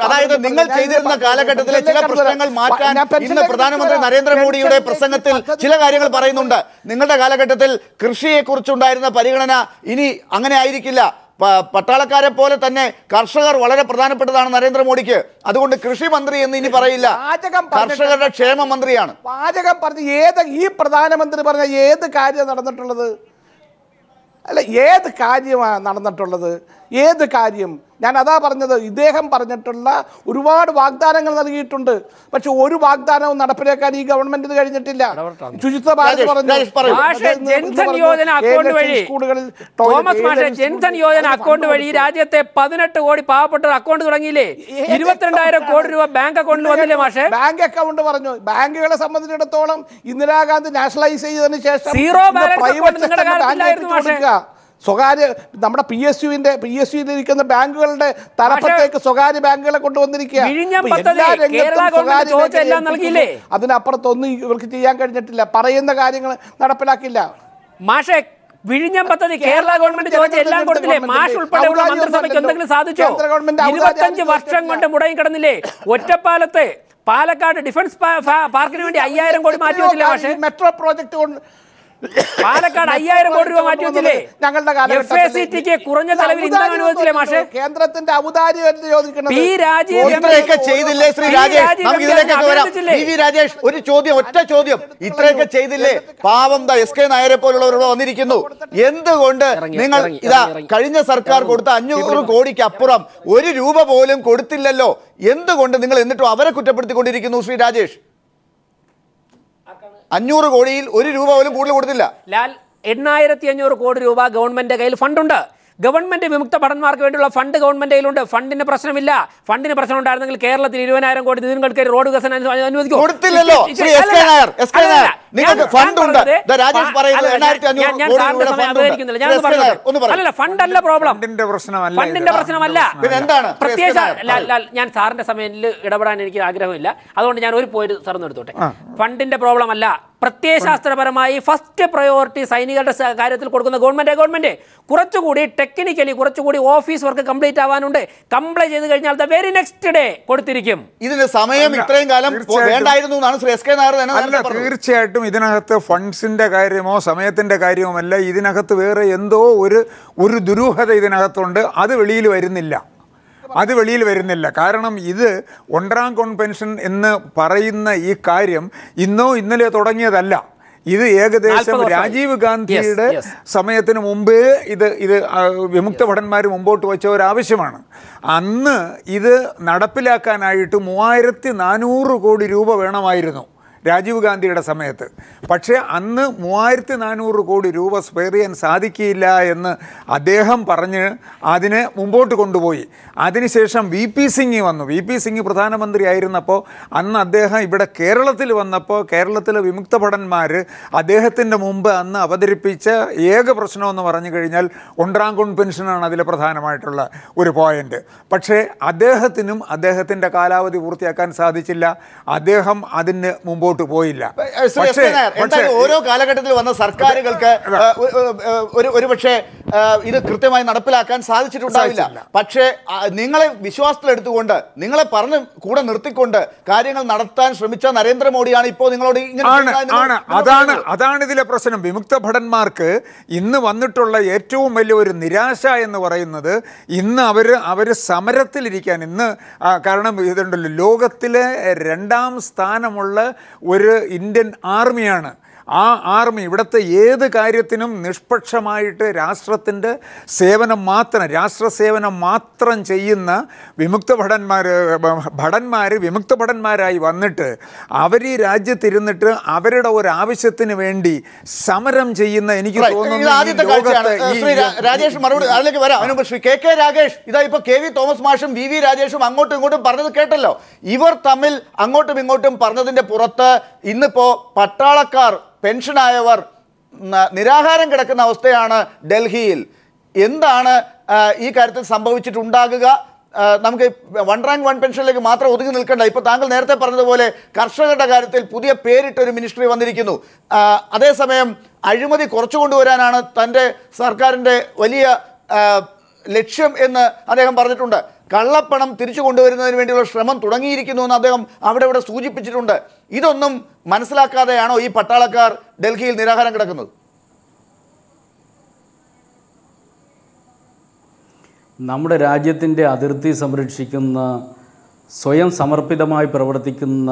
അതായത് നിങ്ങൾ ചെയ്തിരുന്ന കാലഘട്ടത്തിലെ ചില പ്രശ്നങ്ങൾ മാറ്റാൻ ഇന്ന് പ്രധാനമന്ത്രി നരേന്ദ്രമോദിയുടെ പ്രസംഗത്തിൽ ചില കാര്യങ്ങൾ പറയുന്നുണ്ട്. നിങ്ങളുടെ കാലഘട്ടത്തിൽ കൃഷിയെക്കുറിച്ചുണ്ടായിരുന്ന പരിഗണന ഇനി അങ്ങനെ ആയിരിക്കില്ല. പട്ടാളക്കാരെ പോലെ തന്നെ കർഷകർ വളരെ പ്രധാനപ്പെട്ടതാണ് നരേന്ദ്രമോദിക്ക്. അതുകൊണ്ട് കൃഷി മന്ത്രി എന്ന് ഇനി പറയില്ല, കർഷകരുടെ ക്ഷേമ മന്ത്രിയാണ്. വാചകം പറഞ്ഞ് ഈ പ്രധാനമന്ത്രി പറഞ്ഞ ഏത് കാര്യം നടന്നിട്ടുള്ളത്? അല്ല ഏത് കാര്യമാണ് നടന്നിട്ടുള്ളത്? ഏത് കാര്യം? ഞാൻ അതാ പറഞ്ഞത്. ഇദ്ദേഹം പറഞ്ഞിട്ടുള്ള ഒരുപാട് വാഗ്ദാനങ്ങൾ നൽകിയിട്ടുണ്ട്. പക്ഷെ ഒരു വാഗ്ദാനവും നടപ്പിലാക്കാൻ ഈ ഗവൺമെന്റിന് കഴിഞ്ഞിട്ടില്ല. ശുചിത്വ ഭാരത് പറഞ്ഞു, ജൻധൻ യോജന അക്കൗണ്ട് വഴി രാജ്യത്തെ 18 കോടി പാവപ്പെട്ട അക്കൗണ്ട് തുടങ്ങിയില്ലേ? 22,000 കോടി രൂപ ബാങ്ക് അക്കൗണ്ടിൽ വന്നില്ലേ മാഷെ? ബാങ്ക് അക്കൗണ്ട് പറഞ്ഞു. ബാങ്കുകളെ സംബന്ധിച്ചിടത്തോളം ഇന്ദിരാഗാന്ധി നാഷണലൈസ് ചെയ്തതിന് ശേഷം സ്വകാര്യ നമ്മുടെ PSU-ലിരിക്കുന്ന ബാങ്കുകളുടെ തലപ്പത്തേക്ക് സ്വകാര്യ ബാങ്കുകളെ കൊണ്ടുവന്നിരിക്കുക. അതിനപ്പുറത്തൊന്നും ഇവർക്ക് ചെയ്യാൻ കഴിഞ്ഞിട്ടില്ല. പറയുന്ന കാര്യങ്ങൾ നടപ്പിലാക്കില്ല. മാഷെ വിഴിഞ്ഞം പദ്ധതി കേരള ഗവൺമെന്റ് ചോദിച്ച എല്ലാം കൊടുത്തില്ലേ? മാഷ് ഉൾപ്പെടെയുള്ള മന്ത്രിസഭയ്ക്ക് എന്തെങ്കിലും സാധിച്ചോ? 25 വർഷം കൊണ്ട് മുടങ്ങി കിടന്നില്ലേ? ഒറ്റപ്പാലത്ത് പാലക്കാട് ഡിഫൻസ് പാർക്കിന് വേണ്ടി 5,000 കോടി മാറ്റി വെച്ചില്ലേ മാഷെ? മെട്രോ പ്രോജക്ട് പാലക്കാട് 5,000 കോടി രൂപ മാറ്റി വെച്ചില്ലേ? ഞങ്ങളുടെ FACTക്ക് കുറഞ്ഞ ചെലവിൽ ഇന്ധനം അനുവദിച്ചില്ലേ മാഷെ? കേന്ദ്രത്തിന്റെ ഔദാര്യം ചെയ്തില്ലേ ശ്രീ രാജേഷ്? നമുക്ക് ഇതിലേക്കൊക്കെ വരാം. രാജേഷ്, ഒരു ചോദ്യം, ഒറ്റ ചോദ്യം. ഇത്രയൊക്കെ ചെയ്തില്ലേ? പാവം SK നായരെ പോലുള്ളവരോട് വന്നിരിക്കുന്നു. എന്തുകൊണ്ട് നിങ്ങൾ ഇതാ കഴിഞ്ഞ സർക്കാർ കൊടുത്ത 500 കോടിക്ക് അപ്പുറം 1 രൂപ പോലും കൊടുത്തില്ലല്ലോ? എന്തുകൊണ്ട് നിങ്ങൾ എന്നിട്ടും അവരെ കുറ്റപ്പെടുത്തിക്കൊണ്ടിരിക്കുന്നു ശ്രീ രാജേഷ്? 500 കോടിയിൽ 1 രൂപ പോലും കൂടുതൽ കൊടുത്തില്ല. ലാൽ, 8,500 കോടി രൂപ ഗവൺമെന്റ് കയ്യിൽ ഫണ്ടുണ്ട്. ഗവൺമെന്റ് വിമുക്ത ഭടന്മാർക്ക് വേണ്ടിയുള്ള ഫണ്ട് ഗവൺമെന്റ് കയ്യിലുണ്ട്. ഫണ്ടിന് പ്രശ്നമില്ല. ഫണ്ടിന് പ്രശ്നം ഉണ്ടായിരുന്നെങ്കിൽ കേരളത്തിൽ 20,000 കോടി നിതിൻ ഗഡ്കരി റോഡ് വികസനം അനുവദിക്കും. കൊടുത്തില്ലല്ലോ. അല്ലല്ല, ഫണ്ടല്ല പ്രോബ്ലം. ഫണ്ടിന്റെ പ്രശ്നമല്ല. ഞാൻ സാറിന്റെ സമയത്തിൽ ഇടപെടാൻ എനിക്ക് ആഗ്രഹമില്ല. അതുകൊണ്ട് ഞാൻ ഒരു പോയിന്റ് സാറിന് എടുത്തോട്ടെ. ഫണ്ടിന്റെ പ്രോബ്ലം അല്ല. പ്രത്യയശാസ്ത്രപരമായി ഫസ്റ്റ് പ്രയോറിറ്റി സൈനികരുടെ കാര്യത്തിൽ കൊടുക്കുന്ന ഗവൺമെന്റ് കുറച്ചുകൂടി ടെക്നിക്കലി കുറച്ചുകൂടി ഓഫീസ് വർക്ക് കംപ്ലീറ്റ് ആവാനുണ്ട്. കംപ്ലൈന്റ് ചെയ്ത് കഴിഞ്ഞാൽ വെരി നെക്സ്റ്റ് ഡേ കൊടുത്തിരിക്കും. ഇതിന് സമയം ഇത്രയും കാലം വേണ്ടായിരുന്നു എന്നാണ് ശ്രീ SK നായർ തന്നെ. തീർച്ചയായിട്ടും ഇതിനകത്ത് ഫണ്ട്സിന്റെ കാര്യമോ സമയത്തിന്റെ കാര്യവുമല്ല. ഇതിനകത്ത് വേറെ എന്തോ ഒരു ദുരൂഹത ഇതിനകത്തുണ്ട്. അത് വെളിയിൽ വരുന്നില്ല. കാരണം ഇത് ഒൻറാം പെൻഷൻ എന്ന് പറയുന്ന ഈ കാര്യം ഇന്നലെ തുടങ്ങിയതല്ല. ഇത് ഏകദേശം രാജീവ് ഗാന്ധിയുടെ സമയത്തിന് മുമ്പേ ഇത് വിമുക്ത ഭടന്മാർ മുമ്പോട്ട് വെച്ച ഒരു ആവശ്യമാണ്. അന്ന് ഇത് നടപ്പിലാക്കാനായിട്ട് 3,400 കോടി രൂപ വേണമായിരുന്നു രാജീവ് ഗാന്ധിയുടെ സമയത്ത്. പക്ഷേ അന്ന് 3,400 കോടി രൂപ സ്പെയർ ചെയ്യാൻ സാധിക്കില്ല എന്ന് അദ്ദേഹം പറഞ്ഞ് അതിനെ മുമ്പോട്ട് കൊണ്ടുപോയി. അതിനുശേഷം VP സിംഗ് വന്നു. VP സിംഗ് പ്രധാനമന്ത്രി ആയിരുന്നപ്പോൾ അന്ന് അദ്ദേഹം ഇവിടെ കേരളത്തിൽ വന്നപ്പോൾ കേരളത്തിലെ വിമുക്ത ഭടന്മാർ അദ്ദേഹത്തിൻ്റെ മുമ്പ് അന്ന് അവതരിപ്പിച്ച ഏക പ്രശ്നമെന്ന് പറഞ്ഞു കഴിഞ്ഞാൽ ഒൻറാം പെൻഷനാണ് അതിലെ പ്രധാനമായിട്ടുള്ള ഒരു പോയിന്റ്. പക്ഷേ അദ്ദേഹത്തിനും അദ്ദേഹത്തിൻ്റെ കാലാവധി പൂർത്തിയാക്കാൻ സാധിച്ചില്ല. അദ്ദേഹം അതിന് മുമ്പോട്ട് പോയില്ല. ഓരോ കാലഘട്ടത്തിൽ വന്ന സർക്കാരുകൾക്ക് ഒരുപക്ഷെ ഇത് കൃത്യമായി നടപ്പിലാക്കാൻ സാധിച്ചിട്ടുണ്ടാവില്ല. പക്ഷേ നിങ്ങളെ വിശ്വാസത്തിലെടുത്തുകൊണ്ട് നിങ്ങളെ പറഞ്ഞ് കൂടെ നിർത്തിക്കൊണ്ട് കാര്യങ്ങൾ നടത്താൻ ശ്രമിച്ച നരേന്ദ്രമോദിയാണ് ഇപ്പോൾ നിങ്ങളോട് അതാണ് ഇതിലെ പ്രശ്നം. വിമുക്ത ഭടന്മാർക്ക് ഇന്ന് വന്നിട്ടുള്ള ഏറ്റവും വലിയ ഒരു നിരാശ എന്ന് പറയുന്നത് ഇന്ന് അവർ സമരത്തിലിരിക്കാൻ കാരണം ഇതുണ്ടല്ലോ, ലോകത്തിലെ 2ാം സ്ഥാനമുള്ള ഒരു ഇന്ത്യൻ ആർമിയാണ്. ആ ആർമി ഇവിടുത്തെ ഏത് കാര്യത്തിനും നിഷ്പക്ഷമായിട്ട് രാഷ്ട്രത്തിൻ്റെ രാഷ്ട്ര സേവനം മാത്രം ചെയ്യുന്ന വിമുക്ത ഭടന്മാരായി വന്നിട്ട് അവർ ഈ രാജ്യത്തിരുന്നിട്ട് അവരുടെ ഒരു ആവശ്യത്തിന് വേണ്ടി സമരം ചെയ്യുന്ന എനിക്ക് രാജേഷ് മറുപടി അതിലേക്ക് വരാം. അതിനുമ്പ് ശ്രീ കെ രാഗേഷ്, ഇതാ ഇപ്പൊ KV തോമസ് മാഷും VV രാജേഷും അങ്ങോട്ടും ഇങ്ങോട്ടും പറഞ്ഞത് കേട്ടല്ലോ. ഇവർ തമ്മിൽ അങ്ങോട്ടും ഇങ്ങോട്ടും പറഞ്ഞതിന്റെ പുറത്ത് ഇന്നിപ്പോ പട്ടാളക്കാർ പെൻഷനായവർ നിരാഹാരം കിടക്കുന്ന അവസ്ഥയാണ് ഡൽഹിയിൽ. എന്താണ് ഈ കാര്യത്തിൽ സംഭവിച്ചിട്ടുണ്ടാകുക? നമുക്ക് വൺ റാങ്ക് വൺ പെൻഷനിലേക്ക് മാത്രം ഒതുങ്ങി നിൽക്കണ്ട. ഇപ്പോൾ താങ്കൾ നേരത്തെ പറഞ്ഞതുപോലെ കർഷകരുടെ കാര്യത്തിൽ പുതിയ പേരിട്ടൊരു മിനിസ്ട്രി വന്നിരിക്കുന്നു. അതേസമയം അഴിമതി കുറച്ചു കൊണ്ടുവരാനാണ് തൻ്റെ സർക്കാരിൻ്റെ വലിയ ലക്ഷ്യം എന്ന് അദ്ദേഹം പറഞ്ഞിട്ടുണ്ട്. കള്ളപ്പണം തിരിച്ചു കൊണ്ടുവരുന്നതിന് വേണ്ടിയുള്ള ശ്രമം തുടങ്ങിയിരിക്കുന്നു എന്ന് അദ്ദേഹം അവിടെ സൂചിപ്പിച്ചിട്ടുണ്ട്. ഇതൊന്നും മനസ്സിലാക്കാതെയാണോ ഈ പട്ടാളക്കാർ ഡൽഹിയിൽ നിരാഹാരം കിടക്കുന്നത്? നമ്മുടെ രാജ്യത്തിൻ്റെ അതിർത്തി സംരക്ഷിക്കുന്ന സ്വയം സമർപ്പിതമായി പ്രവർത്തിക്കുന്ന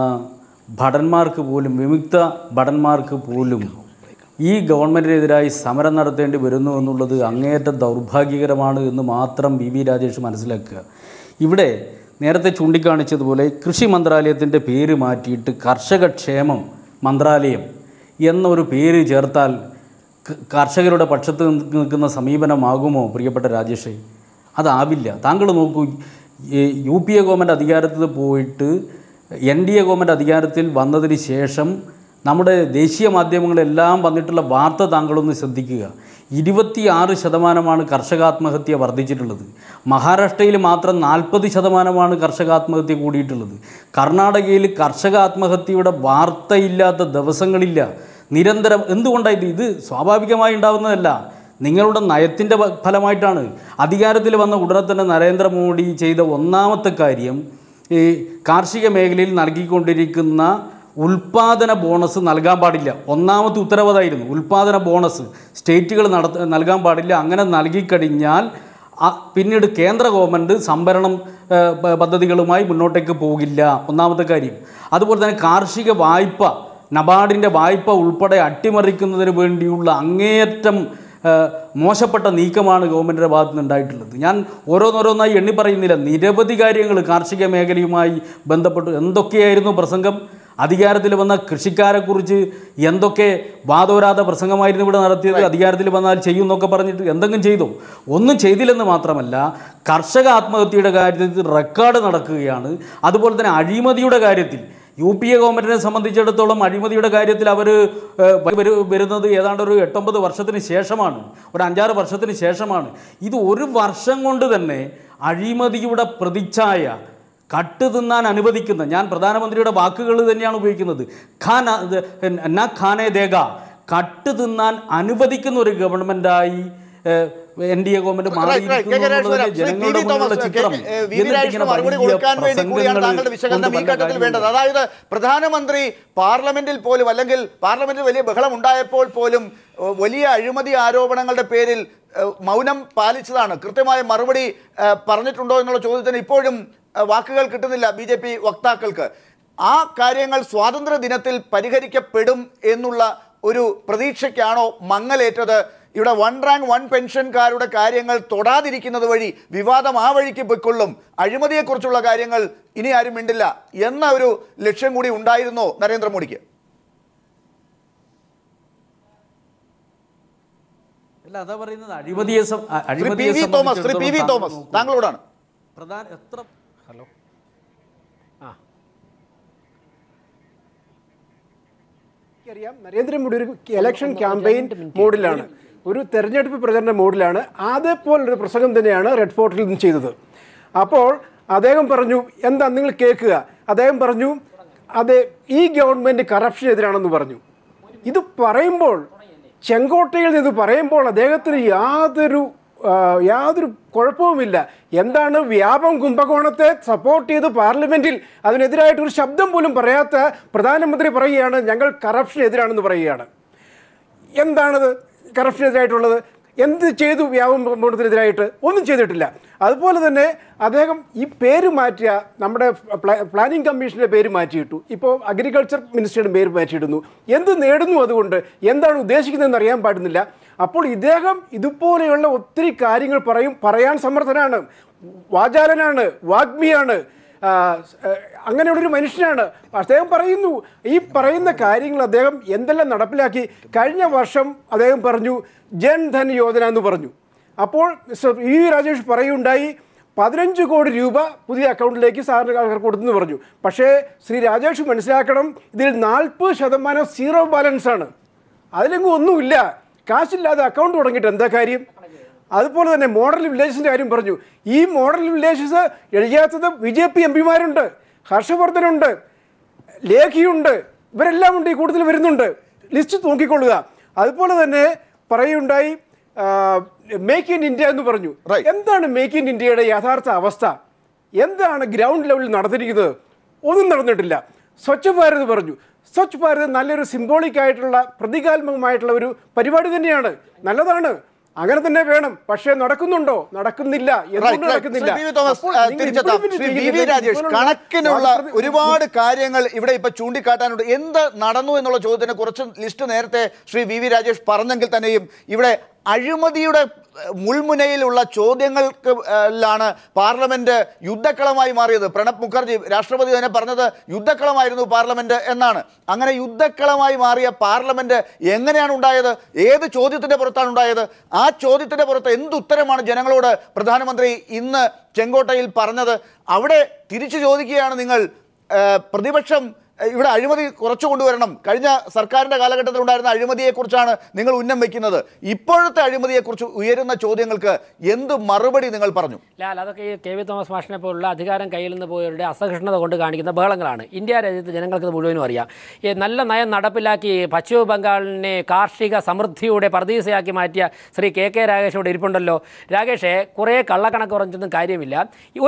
ഭടന്മാർക്ക് പോലും, വിമുക്ത ഭടന്മാർക്ക് പോലും ഈ ഗവൺമെൻറ്റിനെതിരായി സമരം നടത്തേണ്ടി വരുന്നു എന്നുള്ളത് അങ്ങേയറ്റം ദൗർഭാഗ്യകരമാണ് എന്ന് മാത്രം VV രാജേഷ് മനസ്സിലാക്കുക. ഇവിടെ നേരത്തെ ചൂണ്ടിക്കാണിച്ചതുപോലെ കൃഷി മന്ത്രാലയത്തിൻ്റെ പേര് മാറ്റിയിട്ട് കർഷക ക്ഷേമം മന്ത്രാലയം എന്നൊരു പേര് ചേർത്താൽ കർഷകരുടെ പക്ഷത്ത് നിൽക്കുന്ന സമീപനമാകുമോ പ്രിയപ്പെട്ട രാജേഷേ? അതാവില്ല. താങ്കൾ നോക്കൂ, UPA ഗവൺമെൻറ് അധികാരത്തിൽ പോയിട്ട് NDA ഗവൺമെൻറ് അധികാരത്തിൽ വന്നതിന് ശേഷം നമ്മുടെ ദേശീയ മാധ്യമങ്ങളെല്ലാം വന്നിട്ടുള്ള വാർത്ത താങ്കളൊന്ന് ശ്രദ്ധിക്കുക. 26% കർഷകാത്മഹത്യ വർദ്ധിച്ചിട്ടുള്ളത്. മഹാരാഷ്ട്രയിൽ മാത്രം 40% കർഷകാത്മഹത്യ കൂടിയിട്ടുള്ളത്. കർണാടകയിൽ കർഷകാത്മഹത്യയുടെ വാർത്തയില്ലാത്ത ദിവസങ്ങളില്ല. നിരന്തരം. എന്തുകൊണ്ടായിട്ട്? ഇത് സ്വാഭാവികമായി ഉണ്ടാകുന്നതല്ല, നിങ്ങളുടെ നയത്തിൻ്റെ ഫലമായിട്ടാണ്. അധികാരത്തിൽ വന്ന ഉടനെ തന്നെ നരേന്ദ്രമോദി ചെയ്ത ഒന്നാമത്തെ കാര്യം ഈ കാർഷിക മേഖലയിൽ നൽകിക്കൊണ്ടിരിക്കുന്ന ഉൽപ്പാദന ബോണസ് നൽകാൻ പാടില്ല. ഒന്നാമത്തെ ഉത്തരവാദമായിരുന്നു ഉൽപ്പാദന ബോണസ് സ്റ്റേറ്റുകൾ നൽകാൻ പാടില്ല. അങ്ങനെ നൽകിക്കഴിഞ്ഞാൽ പിന്നീട് കേന്ദ്ര ഗവൺമെൻറ് സംഭരണം പദ്ധതികളുമായി മുന്നോട്ടേക്ക് പോകില്ല. ഒന്നാമത്തെ കാര്യം. അതുപോലെ തന്നെ കാർഷിക വായ്പ, നബാർഡിൻ്റെ വായ്പ ഉൾപ്പെടെ അട്ടിമറിക്കുന്നതിന് വേണ്ടിയുള്ള അങ്ങേയറ്റം മോശപ്പെട്ട നീക്കമാണ് ഗവൺമെൻറ്റിൻ്റെ ഭാഗത്തു നിന്നുണ്ടായിട്ടുള്ളത്. ഞാൻ ഓരോന്നോരോന്നായി എണ്ണി പറയുന്നില്ല. നിരവധി കാര്യങ്ങൾ കാർഷിക മേഖലയുമായി ബന്ധപ്പെട്ട് എന്തൊക്കെയായിരുന്നു പ്രസംഗം. അധികാരത്തിൽ വന്ന കൃഷിക്കാരെക്കുറിച്ച് എന്തൊക്കെ വാദോരാത പ്രസംഗമായിരുന്നു ഇവിടെ നടത്തിയത്. അധികാരത്തിൽ വന്നാൽ ചെയ്യുമെന്നൊക്കെ പറഞ്ഞിട്ട് എന്തെങ്കിലും ചെയ്തോ? ഒന്നും ചെയ്തില്ലെന്ന് മാത്രമല്ല, കർഷക ആത്മഹത്യയുടെ കാര്യത്തിൽ റെക്കോർഡ് നടക്കുകയാണ്. അതുപോലെ തന്നെ അഴിമതിയുടെ കാര്യത്തിൽ UPA ഗവൺമെൻറ്റിനെ സംബന്ധിച്ചിടത്തോളം അഴിമതിയുടെ കാര്യത്തിൽ അവർ വരുന്നത് ഏതാണ്ട് ഒരു 8-9 വർഷത്തിന് ശേഷമാണ്, ഒരു 5-6 വർഷത്തിന് ശേഷമാണ്. ഇത് ഒരു വർഷം കൊണ്ട് തന്നെ അഴിമതിയുടെ പ്രതിച്ഛായ കട്ട് തിന്നാൻ അനുവദിക്കുന്ന, ഞാൻ പ്രധാനമന്ത്രിയുടെ വാക്കുകൾ തന്നെയാണ് ഉപയോഗിക്കുന്നത്, ഖാനേ ദേഗ, കട്ട് തിന്നാൻ അനുവദിക്കുന്ന ഒരു ഗവൺമെൻറ്റായി NDA ഗവൺമെന്റ് വേണ്ടത്. അതായത് പ്രധാനമന്ത്രി പാർലമെന്റിൽ പോലും, അല്ലെങ്കിൽ പാർലമെന്റിൽ വലിയ ബഹളം ഉണ്ടായപ്പോൾ പോലും വലിയ അഴിമതി ആരോപണങ്ങളുടെ പേരിൽ മൗനം പാലിച്ചതാണ്. കൃത്യമായ മറുപടി പറഞ്ഞിട്ടുണ്ടോ എന്നുള്ള ചോദ്യത്തിന് ഇപ്പോഴും വാക്കുകൾ കിട്ടുന്നില്ല BJP വക്താക്കൾക്ക്. ആ കാര്യങ്ങൾ സ്വാതന്ത്ര്യ ദിനത്തിൽ പരിഹരിക്കപ്പെടും എന്നുള്ള ഒരു പ്രതീക്ഷയ്ക്കാണോ മങ്ങലേറ്റത്? ഇവിടെ വൺ റാങ്ക് വൺ പെൻഷൻകാരുടെ കാര്യങ്ങൾ തൊടാതിരിക്കുന്നത് വഴി വിവാദം ആ വഴിക്ക് പൊയ്ക്കൊള്ളും, അഴിമതിയെക്കുറിച്ചുള്ള കാര്യങ്ങൾ ഇനി ആരും മിണ്ടില്ല എന്ന ഒരു ലക്ഷ്യം കൂടി ഉണ്ടായിരുന്നോ നരേന്ദ്രമോദിക്ക്? അല്ല, അതാ പറയുന്നത്. അഴിമതിയെ തോമസ് താങ്കളോടാണ്. ഹലോ, അറിയാം, നരേന്ദ്രമോദി ഒരു ഇലക്ഷൻ ക്യാമ്പയിൻ മോഡിലാണ്, ഒരു തെരഞ്ഞെടുപ്പ് പ്രചരണ മോഡിലാണ്. അതേപോലൊരു പ്രസംഗം തന്നെയാണ് റെഡ് ഫോർട്ടിൽ നിന്ന് ചെയ്തത്. അപ്പോൾ അദ്ദേഹം പറഞ്ഞു, എന്താ നിങ്ങൾ കേൾക്കുക, അദ്ദേഹം പറഞ്ഞു അതെ ഈ ഗവൺമെൻറ് കറപ്ഷനെതിരാണെന്ന് പറഞ്ഞു. ഇത് പറയുമ്പോൾ, ചെങ്കോട്ടയിൽ നിന്ന് പറയുമ്പോൾ അദ്ദേഹത്തിന് യാതൊരു കുഴപ്പവുമില്ല. എന്താണ് വ്യാപം കുംഭകോണത്തെ സപ്പോർട്ട് ചെയ്ത് പാർലമെൻറ്റിൽ അതിനെതിരായിട്ടൊരു ശബ്ദം പോലും പറയാത്ത പ്രധാനമന്ത്രി പറയുകയാണ് ഞങ്ങൾ കറപ്ഷനെതിരാണെന്ന് പറയുകയാണ്. എന്താണത് കറപ്ഷനെതിരായിട്ടുള്ളത്? എന്ത് ചെയ്തു വ്യാപനത്തിനെതിരായിട്ട്? ഒന്നും ചെയ്തിട്ടില്ല. അതുപോലെ തന്നെ അദ്ദേഹം ഈ പേര് മാറ്റിയ നമ്മുടെ പ്ലാനിംഗ് കമ്മീഷൻ്റെ പേര് മാറ്റിയിട്ടു. ഇപ്പോൾ അഗ്രികൾച്ചർ മിനിസ്റ്ററുടെ പേര് മാറ്റിയിടുന്നു. എന്ത് നേടുന്നു? അതുകൊണ്ട് എന്താണ് ഉദ്ദേശിക്കുന്നതെന്ന് അറിയാൻ പാടുന്നില്ല. അപ്പോൾ ഇദ്ദേഹം ഇതുപോലെയുള്ള ഒത്തിരി കാര്യങ്ങൾ പറയാൻ സമർത്ഥനാണ്, വാചാലനാണ്, വാഗ്മിയാണ്, അങ്ങനെയുള്ളൊരു മനുഷ്യനാണ്. അദ്ദേഹം പറയുന്നു, ഈ പറയുന്ന കാര്യങ്ങൾ അദ്ദേഹം എന്തെല്ലാം നടപ്പിലാക്കി. കഴിഞ്ഞ വർഷം അദ്ദേഹം പറഞ്ഞു ജൻധൻ യോജന എന്ന് പറഞ്ഞു. അപ്പോൾ വി രാജേഷ് പറയുണ്ടായി 15 കോടി രൂപ പുതിയ അക്കൗണ്ടിലേക്ക് സാറിന് ആൾക്കാർ കൊടുത്തെന്ന് പറഞ്ഞു. പക്ഷേ ശ്രീ രാജേഷ് മനസ്സിലാക്കണം, ഇതിൽ 40% സീറോ ബാലൻസ് ആണ്. അതിലെങ്ങും ഒന്നുമില്ല. കാശില്ലാതെ അക്കൗണ്ട് തുടങ്ങിയിട്ട് എന്താ കാര്യം? അതുപോലെ തന്നെ മോഡൽ വില്ലേജസിൻ്റെ കാര്യം പറഞ്ഞു. ഈ മോഡൽ വില്ലേജസ് എഴുതാത്തത് BJP എംപിമാരുണ്ട്, ഹർഷവർദ്ധനുണ്ട്, ലേഖിയുണ്ട്, ഇവരെല്ലാം ഉണ്ട്, ഈ കൂടുതൽ വരുന്നുണ്ട്. ലിസ്റ്റ് നോക്കിക്കൊള്ളുക. അതുപോലെ തന്നെ പറയുണ്ടായി മേക്ക് ഇൻ ഇന്ത്യ എന്ന് പറഞ്ഞു. എന്താണ് മേക്ക് ഇൻ ഇന്ത്യയുടെ യഥാർത്ഥ അവസ്ഥ? എന്താണ് ഗ്രൗണ്ട് ലെവലിൽ നടന്നിരിക്കുന്നത്? ഒന്നും നടന്നിട്ടില്ല. സ്വച്ഛ് ഭാരത് പറഞ്ഞു. സ്വച്ഛ് ഭാരത് നല്ലൊരു സിംബോളിക് ആയിട്ടുള്ള, പ്രതീകാത്മകമായിട്ടുള്ള ഒരു പരിപാടി തന്നെയാണ്, നല്ലതാണ്, അങ്ങനെ തന്നെ വേണം. പക്ഷേ നടക്കുന്നുണ്ടോ? നടക്കുന്നില്ല. എന്തുകൊണ്ട് നടക്കുന്നില്ല? കണക്കിനുള്ള ഒരുപാട് കാര്യങ്ങൾ ഇവിടെ ഇപ്പൊ ചൂണ്ടിക്കാട്ടാനുണ്ട്. എന്ത് നടന്നു എന്നുള്ള ചോദ്യത്തിന് കുറച്ച് ലിസ്റ്റ് നേരത്തെ ശ്രീ വി രാജേഷ് പറഞ്ഞെങ്കിൽ തന്നെയും ഇവിടെ അഴിമതിയുടെ മുൾമുനയിലുള്ള ചോദ്യങ്ങൾക്കാണ് പാർലമെന്റ് യുദ്ധക്കളമായി മാറിയത്. പ്രണബ് മുഖർജി രാഷ്ട്രപതി തന്നെ പറഞ്ഞത് യുദ്ധക്കളമായിരുന്നു പാർലമെന്റ് എന്നാണ്. അങ്ങനെ യുദ്ധക്കളമായി മാറിയ പാർലമെന്റ് എങ്ങനെയാണ് ഉണ്ടായത്? ഏത് ചോദ്യത്തിന്റെ പുറത്താണ് ഉണ്ടായത്? ആ ചോദ്യത്തിന്റെ പുറത്ത് എന്തുത്തരമാണ് ജനങ്ങളോട് പ്രധാനമന്ത്രി ഇന്ന് ചെങ്കോട്ടയിൽ പറഞ്ഞത്? അവിടെ തിരിച്ചു ചോദിക്കുകയാണ് നിങ്ങൾ, പ്രതിപക്ഷം ഇവിടെ അഴിമതി കുറച്ചു കൊണ്ടുവരണം. കഴിഞ്ഞ സർക്കാരിൻ്റെ കാലഘട്ടത്തിൽ ഉണ്ടായിരുന്ന അഴിമതിയെക്കുറിച്ചാണ് നിങ്ങൾ ഉന്നം വയ്ക്കുന്നത്. ഇപ്പോഴത്തെ അഴിമതിയെക്കുറിച്ച് ഉയരുന്ന ചോദ്യങ്ങൾക്ക് എന്ത് മറുപടി നിങ്ങൾ പറഞ്ഞു? അതൊക്കെ ഈ കെ വി തോമസ് മാഷിനെ പോലുള്ള അധികാരം കയ്യിൽ നിന്ന് പോയവരുടെ അസഹിഷ്ണുത കൊണ്ട് കാണിക്കുന്ന ബഹളങ്ങളാണ്. ഇന്ത്യ രാജ്യത്ത് ജനങ്ങൾക്ക് മുഴുവനും അറിയാം. ഈ നല്ല നയം നടപ്പിലാക്കി പശ്ചിമ ബംഗാളിനെ കാർഷിക സമൃദ്ധിയുടെ പർദീസയാക്കി മാറ്റിയ ശ്രീ കെ രാഗേഷ് ഇവിടെ ഇരിപ്പുണ്ടല്ലോ. രാഗേഷെ, കുറേ കള്ളക്കണക്ക് കുറഞ്ഞൊന്നും കാര്യമില്ല.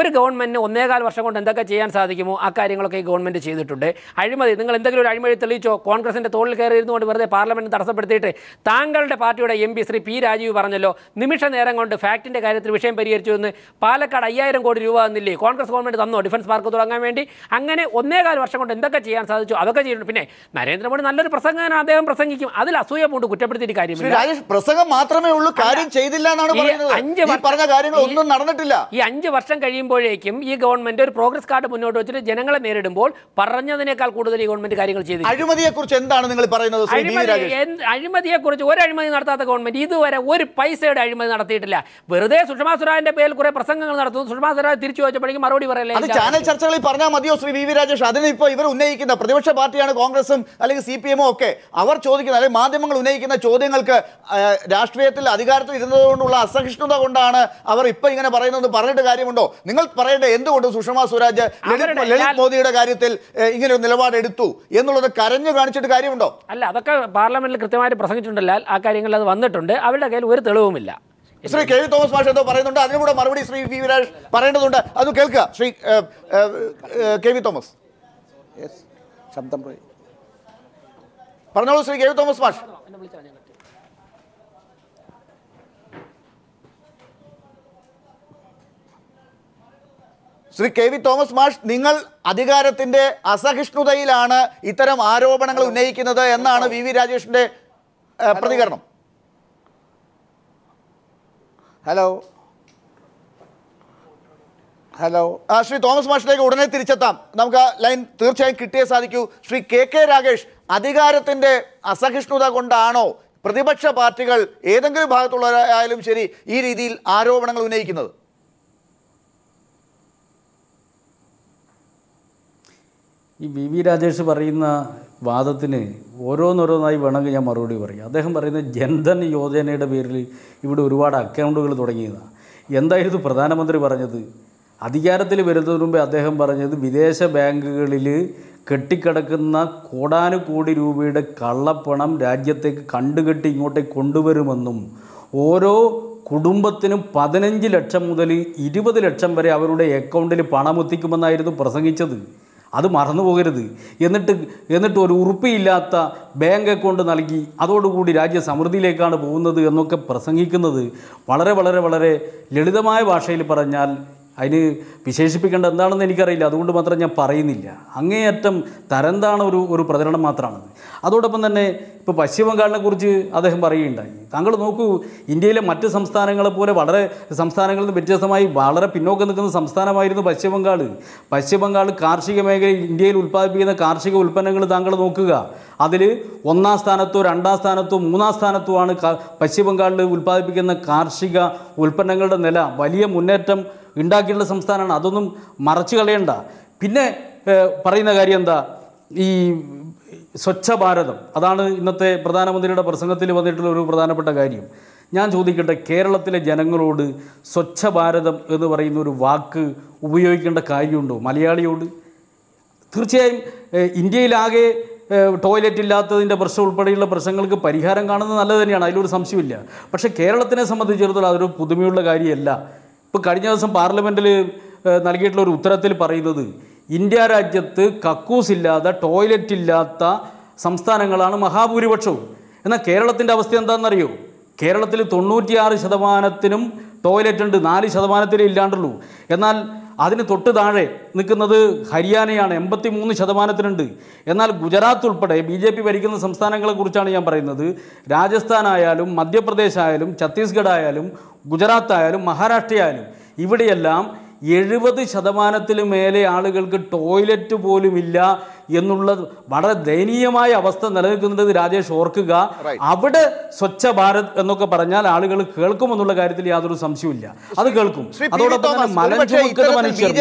ഒരു ഗവൺമെൻറ്റിന് 1.25 വർഷം കൊണ്ട് എന്തൊക്കെ ചെയ്യാൻ സാധിക്കുമോ ആ കാര്യങ്ങളൊക്കെ ഈ ഗവൺമെൻറ് ചെയ്തിട്ടുണ്ട്. അഴിമതി, നിങ്ങൾ എന്തെങ്കിലും ഒരു അഴിമതി തെളിയിച്ചോ? കോൺഗ്രസിൻ്റെ തോളിൽ കയറി ഇരുന്നുകൊണ്ട് വെറുതെ പാർലമെൻറ്റ് തടസ്സപ്പെടുത്തിയിട്ട് താങ്കളുടെ പാർട്ടിയുടെ MP ശ്രീ P രാജീവ് പറഞ്ഞല്ലോ, നിമിഷ നേരം കൊണ്ട് ഫാക്ടിൻ്റെ കാര്യത്തിൽ വിഷയം പരിഹരിച്ചു എന്ന്. പാലക്കാട് 5000 കോടി രൂപ തന്നില്ലേ കോൺഗ്രസ് ഗവൺമെൻറ് തന്നോ ഡിഫൻസ് പാർക്ക് തുടങ്ങാൻ വേണ്ടി? അങ്ങനെ 1.25 വർഷം കൊണ്ട് എന്തൊക്കെ ചെയ്യാൻ സാധിച്ചു അതൊക്കെ ചെയ്തിട്ടുണ്ട്. പിന്നെ നരേന്ദ്രമോദി നല്ലൊരു പ്രസംഗമാണ്, അദ്ദേഹം പ്രസംഗിക്കും, അതിൽ അസൂയ കൊണ്ട് കുറ്റപ്പെടുത്തിയിട്ട് കാര്യമില്ല. പ്രസംഗം മാത്രമേ ഉള്ളൂ, കാര്യം ചെയ്തില്ല എന്നാണ് പറയുന്നത്. പറഞ്ഞ കാര്യങ്ങൾ ഒന്നും നടന്നിട്ടില്ല. ഈ 5 വർഷം കഴിയുമ്പോഴേക്കും ഈ ഗവൺമെന്റ് ഒരു പ്രോഗ്രസ് കാർഡ് മുന്നോട്ട് വെച്ചിട്ട് ജനങ്ങളെ നേരിടുമ്പോൾ പറഞ്ഞതിനേക്കാൾ കൂടുതൽ ഈ ഗവൺമെന്റ് കാര്യങ്ങൾ ചെയ്തു. അഴിമതിയെക്കുറിച്ച് എന്താണ് നിങ്ങൾ പറയുന്നത്? അഴിമതിയെക്കുറിച്ച് ഒരു അഴിമതി നടത്താത്ത ഗവൺമെന്റ് ഇതുവരെ ഒരു പൈസയുടെ അഴിമതി നടത്തിയിട്ടില്ല. വെറുതെ സുഷമാ സ്വരാജിന്റെ പേരിൽ കുറെ പ്രസംഗങ്ങൾ നടത്തുന്നു. സുഷമാ സ്വരാജ് തിരിച്ചു ചോദിച്ചപ്പോഴേക്കും മറുപടി പറയല്ലേ. അത് ചാനൽ ചർച്ചകളിൽ പറഞ്ഞാൽ മതിയോ ശ്രീ വി രാജേഷ്? അതിനിപ്പോ ഇവർ ഉന്നയിക്കുന്ന പ്രതിപക്ഷ പാർട്ടിയാണ് കോൺഗ്രസും അല്ലെങ്കിൽ CPM ഒക്കെ, അവർ ചോദിക്കുന്ന അല്ലെങ്കിൽ മാധ്യമങ്ങൾ ഉന്നയിക്കുന്ന ചോദ്യങ്ങൾക്ക് രാഷ്ട്രീയത്തിൽ അധികാരത്തിൽ ഇരുന്നതുകൊണ്ടുള്ള അസഹിഷ്ണുത കൊണ്ടാണ് അവർ ഇപ്പൊ ഇങ്ങനെ പറയുന്നത് പറഞ്ഞിട്ട് കാര്യമുണ്ടോ? നിങ്ങൾ പറയേണ്ടത് എന്തുകൊണ്ട് സുഷമാ സ്വരാജ് ലളിത് മോദിയുടെ കാര്യത്തിൽ ഇങ്ങനെ ഒരു നിലപാട് എടുത്തു എന്നുള്ളത് കരഞ്ഞു കാണിച്ചിട്ട് കാര്യമുണ്ടോ? അല്ല, അതൊക്കെ പാർലമെന്റിൽ കൃത്യമായിട്ട് പ്രസംഗിച്ചിട്ടുണ്ടല്ലോ. ആ കാര്യങ്ങളിൽ അത് വന്നിട്ടുണ്ട്. അവരുടെ കയ്യിൽ ഒരു തെളിവുമില്ല. ശ്രീ കെ വി തോമസ് മാഷ് എന്തോ പറയുന്നുണ്ട്, അതിനും കൂടെ മറുപടി ശ്രീ വി രാജേഷ് പറയേണ്ടതുണ്ട്. അത് കേൾക്കുക. ശ്രീ കെ വി തോമസ് ശബ്ദം പറഞ്ഞോളൂ. ശ്രീ കെ വി തോമസ് മാഷ്. ശ്രീ കെ വി തോമസ് മാഷ്, നിങ്ങൾ അധികാരത്തിന്റെ അസഹിഷ്ണുതയിലാണ് ഇത്തരം ആരോപണങ്ങൾ ഉന്നയിക്കുന്നത് എന്നാണ് വി രാജേഷിന്റെ പ്രതികരണം. ഹലോ ശ്രീ തോമസ് മാഷിലേക്ക് ഉടനെ തിരിച്ചെത്താം. നമുക്ക് ലൈൻ തീർച്ചയായും കിട്ടിയേ സാധിക്കൂ. ശ്രീ കെ രാഗേഷ്, അധികാരത്തിന്റെ അസഹിഷ്ണുത കൊണ്ടാണോ പ്രതിപക്ഷ പാർട്ടികൾ ഏതെങ്കിലും ഭാഗത്തുള്ളവരായാലും ശരി ഈ രീതിയിൽ ആരോപണങ്ങൾ ഉന്നയിക്കുന്നത്? ഈ വി രാജേഷ് പറയുന്ന വാദത്തിന് ഓരോന്നോരോന്നായി വേണമെങ്കിൽ ഞാൻ മറുപടി പറയും. അദ്ദേഹം പറയുന്നത് ജൻധൻ യോജനയുടെ പേരിൽ ഇവിടെ ഒരുപാട് അക്കൗണ്ടുകൾ തുടങ്ങിയതാണ്. എന്തായിരുന്നു പ്രധാനമന്ത്രി പറഞ്ഞത്? അധികാരത്തിൽ വരുന്നതിന് മുമ്പേ അദ്ദേഹം പറഞ്ഞത് വിദേശ ബാങ്കുകളിൽ കെട്ടിക്കിടക്കുന്ന കോടാനുകോടി രൂപയുടെ കള്ളപ്പണം രാജ്യത്തേക്ക് കണ്ടുകെട്ടി ഇങ്ങോട്ടേക്ക് കൊണ്ടുവരുമെന്നും ഓരോ കുടുംബത്തിനും 15 ലക്ഷം മുതൽ 20 ലക്ഷം വരെ അവരുടെ അക്കൗണ്ടിൽ പണമെത്തിക്കുമെന്നായിരുന്നു പ്രസംഗിച്ചത്. അത് മറന്നു പോകരുത്. എന്നിട്ട് ഒരു ഉറുപ്പില്ലാത്ത ബാങ്ക് അക്കൗണ്ട് നൽകി അതോടുകൂടി രാജ്യ സമൃദ്ധിയിലേക്കാണ് പോകുന്നത് എന്നൊക്കെ പ്രസംഗിക്കുന്നത് വളരെ വളരെ വളരെ ലളിതമായ ഭാഷയിൽ പറഞ്ഞാൽ അതിന് വിശേഷിപ്പിക്കേണ്ട എന്താണെന്ന് എനിക്കറിയില്ല. അതുകൊണ്ട് മാത്രം ഞാൻ പറയുന്നില്ല. അങ്ങേയറ്റം തരംതാണ ഒരു പ്രചരണം മാത്രമാണത്. അതോടൊപ്പം തന്നെ ഇപ്പോൾ പശ്ചിമ ബംഗാളിനെ കുറിച്ച് അദ്ദേഹം പറയുകയുണ്ടായി. താങ്കൾ നോക്കൂ, ഇന്ത്യയിലെ മറ്റ് സംസ്ഥാനങ്ങളെ പോലെ വളരെ സംസ്ഥാനങ്ങളിൽ നിന്ന് വ്യത്യസ്തമായി വളരെ പിന്നോക്കം നിൽക്കുന്ന സംസ്ഥാനമായിരുന്നു പശ്ചിമ ബംഗാൾ. പശ്ചിമ ബംഗാൾ കാർഷിക മേഖലയിൽ ഇന്ത്യയിൽ ഉൽപ്പാദിപ്പിക്കുന്ന കാർഷിക ഉൽപ്പന്നങ്ങൾ താങ്കൾ നോക്കുക. അതിൽ 1ാം സ്ഥാനത്തോ 2ാം സ്ഥാനത്തോ 3ാം സ്ഥാനത്തോ ആണ് പശ്ചിമ ബംഗാളിൽ ഉൽപ്പാദിപ്പിക്കുന്ന കാർഷിക ഉൽപ്പന്നങ്ങളുടെ നില. വലിയ മുന്നേറ്റം ഉണ്ടാക്കിയിട്ടുള്ള സംസ്ഥാനമാണ്. അതൊന്നും മറച്ചു കളയണ്ട. പിന്നെ പറയുന്ന കാര്യം എന്താ, ഈ സ്വച്ഛ ഭാരതം, അതാണ് ഇന്നത്തെ പ്രധാനമന്ത്രിയുടെ പ്രസംഗത്തിൽ വന്നിട്ടുള്ള ഒരു പ്രധാനപ്പെട്ട കാര്യം. ഞാൻ ചോദിക്കട്ടെ, കേരളത്തിലെ ജനങ്ങളോട് സ്വച്ഛ ഭാരതം എന്ന് പറയുന്ന ഒരു വാക്ക് ഉപയോഗിക്കേണ്ട കാര്യമുണ്ടോ മലയാളിയോട്? തീർച്ചയായും ഇന്ത്യയിലാകെ ടോയ്ലറ്റ് ഇല്ലാത്തതിൻ്റെ പ്രശ്നം ഉൾപ്പെടെയുള്ള പ്രശ്നങ്ങൾക്ക് പരിഹാരം കാണുന്നത് നല്ലത് തന്നെയാണ്, അതിലൊരു സംശയമില്ല. പക്ഷേ കേരളത്തിനെ സംബന്ധിച്ചിടത്തോളം അതൊരു പുതുമയുള്ള കാര്യമല്ല. ഇപ്പോൾ കഴിഞ്ഞ ദിവസം പാർലമെൻറ്റിൽ നൽകിയിട്ടുള്ള ഒരു ഉത്തരത്തിൽ പറയുന്നത് ഇന്ത്യ രാജ്യത്ത് കക്കൂസ് ഇല്ലാത്ത ടോയ്ലറ്റ് ഇല്ലാത്ത സംസ്ഥാനങ്ങളാണ് മഹാഭൂരിപക്ഷവും. എന്നാൽ കേരളത്തിൻ്റെ അവസ്ഥ എന്താണെന്നറിയോ? കേരളത്തിൽ 96% ടോയ്ലറ്റ് ഉണ്ട്, 4% ഇല്ലാണ്ടുള്ളൂ. എന്നാൽ അതിന് തൊട്ട് താഴെ നിൽക്കുന്നത് ഹരിയാനയാണ്, 83%. എന്നാൽ ഗുജറാത്ത് ഉൾപ്പെടെ BJP ഭരിക്കുന്ന സംസ്ഥാനങ്ങളെക്കുറിച്ചാണ് ഞാൻ പറയുന്നത്. രാജസ്ഥാനായാലും മധ്യപ്രദേശ് ആയാലും ഛത്തീസ്ഗഡ് ആയാലും ഗുജറാത്ത് ആയാലും മഹാരാഷ്ട്ര ആയാലും ഇവിടെയെല്ലാം 70% മേലെ ആളുകൾക്ക് ടോയ്ലറ്റ് പോലും ഇല്ല എന്നുള്ള വളരെ ദയനീയമായ അവസ്ഥ നിലനിൽക്കുന്നത് രാജേഷ് ഓർക്കുക. അവിടെ സ്വച്ഛ ഭാരത് എന്നൊക്കെ പറഞ്ഞാൽ ആളുകൾ കേൾക്കുമെന്നുള്ള കാര്യത്തിൽ യാതൊരു സംശയവുമില്ല, അത് കേൾക്കും. അതോടൊപ്പം തന്നെ മലം ചുമക്കുന്ന മനുഷ്യർ,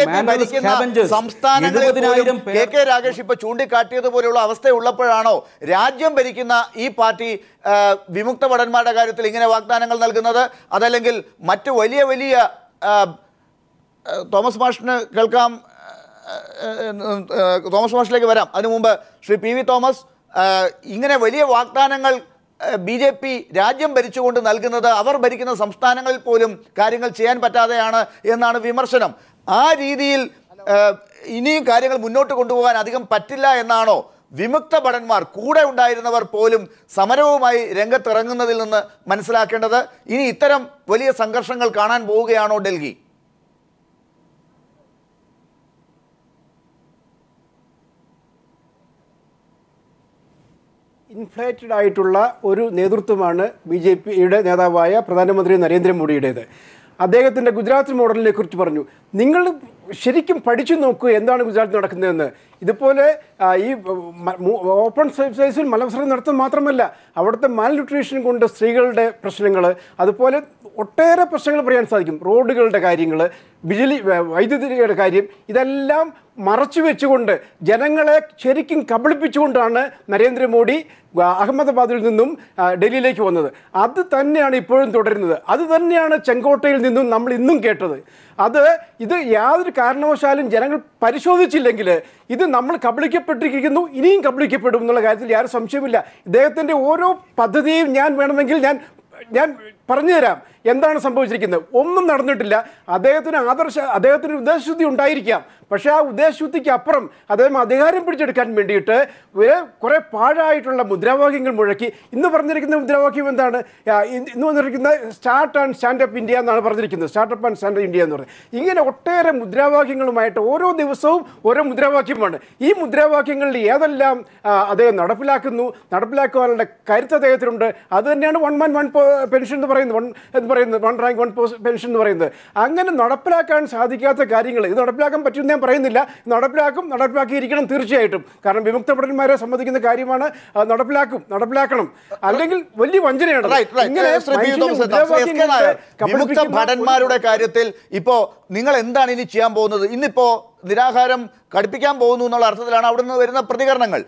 രാകേഷ് ഇപ്പൊ ചൂണ്ടിക്കാട്ടിയതുപോലെയുള്ള അവസ്ഥയുള്ളപ്പോഴാണോ രാജ്യം ഭരിക്കുന്ന ഈ പാർട്ടി വിമുക്ത ഭടന്മാരുടെ കാര്യത്തിൽ ഇങ്ങനെ വാഗ്ദാനങ്ങൾ നൽകുന്നത്? അതല്ലെങ്കിൽ മറ്റു വലിയ വലിയ തോമസ് മാഷിന് കേൾക്കാം, തോമസ് മാഷിലേക്ക് വരാം. അതിനു മുമ്പ് ശ്രീ PV തോമസ്, ഇങ്ങനെ വലിയ വാഗ്ദാനങ്ങൾ BJP രാജ്യം ഭരിച്ചുകൊണ്ട് നൽകുന്നത് അവർ ഭരിക്കുന്ന സംസ്ഥാനങ്ങളിൽ പോലും കാര്യങ്ങൾ ചെയ്യാൻ പറ്റാതെയാണ് എന്നാണ് വിമർശനം. ആ രീതിയിൽ ഇനിയും കാര്യങ്ങൾ മുന്നോട്ട് കൊണ്ടുപോകാൻ അധികം പറ്റില്ല എന്നാണോ വിമുക്ത ഭടന്മാർ കൂടെ ഉണ്ടായിരുന്നവർ പോലും സമരവുമായി രംഗത്തിറങ്ങുന്നതിൽ നിന്ന് മനസ്സിലാക്കേണ്ടത്? ഇനി ഇത്തരം വലിയ സംഘർഷങ്ങൾ കാണാൻ പോവുകയാണോ ഡൽഹി? ഇൻഫ്ലേറ്റഡ് ആയിട്ടുള്ള ഒരു നേതൃത്വമാണ് BJPയുടെ നേതാവായ പ്രധാനമന്ത്രി നരേന്ദ്രമോദിയുടേത്. അദ്ദേഹത്തിൻ്റെ ഗുജറാത്ത് മോഡലിനെ കുറിച്ച് പറഞ്ഞു. നിങ്ങൾ ശരിക്കും പഠിച്ചു നോക്കൂ എന്താണ് ഗുജറാത്തിൽ നടക്കുന്നതെന്ന്. ഇതുപോലെ ഈ ഓപ്പൺ സ്പേസിൽ മലവിസർജനം നടത്തുന്നത് മാത്രമല്ല, അവിടുത്തെ മാൽന്യൂട്രീഷൻ കൊണ്ട് സ്ത്രീകളുടെ പ്രശ്നങ്ങൾ, അതുപോലെ ഒട്ടേറെ പ്രശ്നങ്ങൾ പറയാൻ സാധിക്കും. റോഡുകളുടെ കാര്യങ്ങൾ, വൈദ്യുതിയുടെ കാര്യം, ഇതെല്ലാം മറച്ചു വെച്ചുകൊണ്ട് ജനങ്ങളെ ശരിക്കും കബളിപ്പിച്ചുകൊണ്ടാണ് നരേന്ദ്രമോദി അഹമ്മദാബാദിൽ നിന്നും ഡൽഹിയിലേക്ക് വന്നത്. അത് തന്നെയാണ് ഇപ്പോഴും തുടരുന്നത്. അത് തന്നെയാണ് ചെങ്കോട്ടയിൽ നിന്നും നമ്മൾ ഇന്നും കേട്ടത്. ഇത് യാതൊരു കാരണവശാലും ജനങ്ങൾ പരിശോധിച്ചില്ലെങ്കിൽ ഇത് നമ്മൾ കബളിക്കപ്പെട്ടിരിക്കുന്നു, ഇനിയും കബളിക്കപ്പെടും എന്നുള്ള കാര്യത്തിൽ യാതൊരു സംശയമില്ല. ഇദ്ദേഹത്തിൻ്റെ ഓരോ പദ്ധതിയും ഞാൻ വേണമെങ്കിൽ ഞാൻ പറഞ്ഞുതരാം എന്താണ് സംഭവിച്ചിരിക്കുന്നത്. ഒന്നും നടന്നിട്ടില്ല. അദ്ദേഹത്തിന് ഉദ്ദേശശുദ്ധി ഉണ്ടായിരിക്കാം, പക്ഷേ ആ ഉദ്ദേശശുദ്ധിക്ക് അപ്പുറം അദ്ദേഹം അധികാരം പിടിച്ചെടുക്കാൻ വേണ്ടിയിട്ട് കുറേ പാഴായിട്ടുള്ള മുദ്രാവാക്യങ്ങൾ മുഴക്കി. ഇന്ന് പറഞ്ഞിരിക്കുന്ന മുദ്രാവാക്യം എന്താണ്? ഇന്ന് വന്നിരിക്കുന്ന സ്റ്റാർട്ട് ആൻഡ് സ്റ്റാൻഡപ്പ് ഇന്ത്യ എന്നാണ് പറഞ്ഞിരിക്കുന്നത്. സ്റ്റാർട്ടപ്പ് ആൻഡ് സ്റ്റാൻഡപ്പ് ഇന്ത്യ എന്ന് പറയുന്നത്. ഇങ്ങനെ ഒട്ടേറെ മുദ്രാവാക്യങ്ങളുമായിട്ട് ഓരോ ദിവസവും ഓരോ മുദ്രാവാക്യമാണ്. ഈ മുദ്രാവാക്യങ്ങളിൽ ഏതെല്ലാം അദ്ദേഹം നടപ്പിലാക്കുവാനുള്ള കരുത്ത് അദ്ദേഹത്തിനുണ്ട്. അത് തന്നെയാണ് 1 man 1 പെൻഷൻ എന്ന് പറയുന്നത്, 1 rank 1 പെൻഷൻ എന്ന് പറയുന്നത്. അങ്ങനെ നടപ്പിലാക്കാൻ സാധിക്കാത്ത കാര്യങ്ങൾ ഇത് നടപ്പിലാക്കാൻ പറ്റുമെന്ന് ഞാൻ പറയുന്നില്ല. നടപ്പിലാക്കിയിരിക്കണം തീർച്ചയായിട്ടും. കാരണം വിമുക്ത ഭടന്മാരെ സംബന്ധിക്കുന്ന കാര്യമാണ്. നടപ്പിലാക്കണം, അല്ലെങ്കിൽ വലിയ വഞ്ചനയാണ്. വിമുക്ത ഭടന്മാരുടെ കാര്യത്തിൽ ഇപ്പോ നിങ്ങൾ എന്താണ് ഇനി ചെയ്യാൻ പോകുന്നത്? ഇന്നിപ്പോ നിരാഹാരം കടുപ്പിക്കാൻ പോകുന്നു എന്നുള്ള അർത്ഥത്തിലാണ് അവിടെ നിന്ന് വരുന്ന പ്രതികരണങ്ങൾ.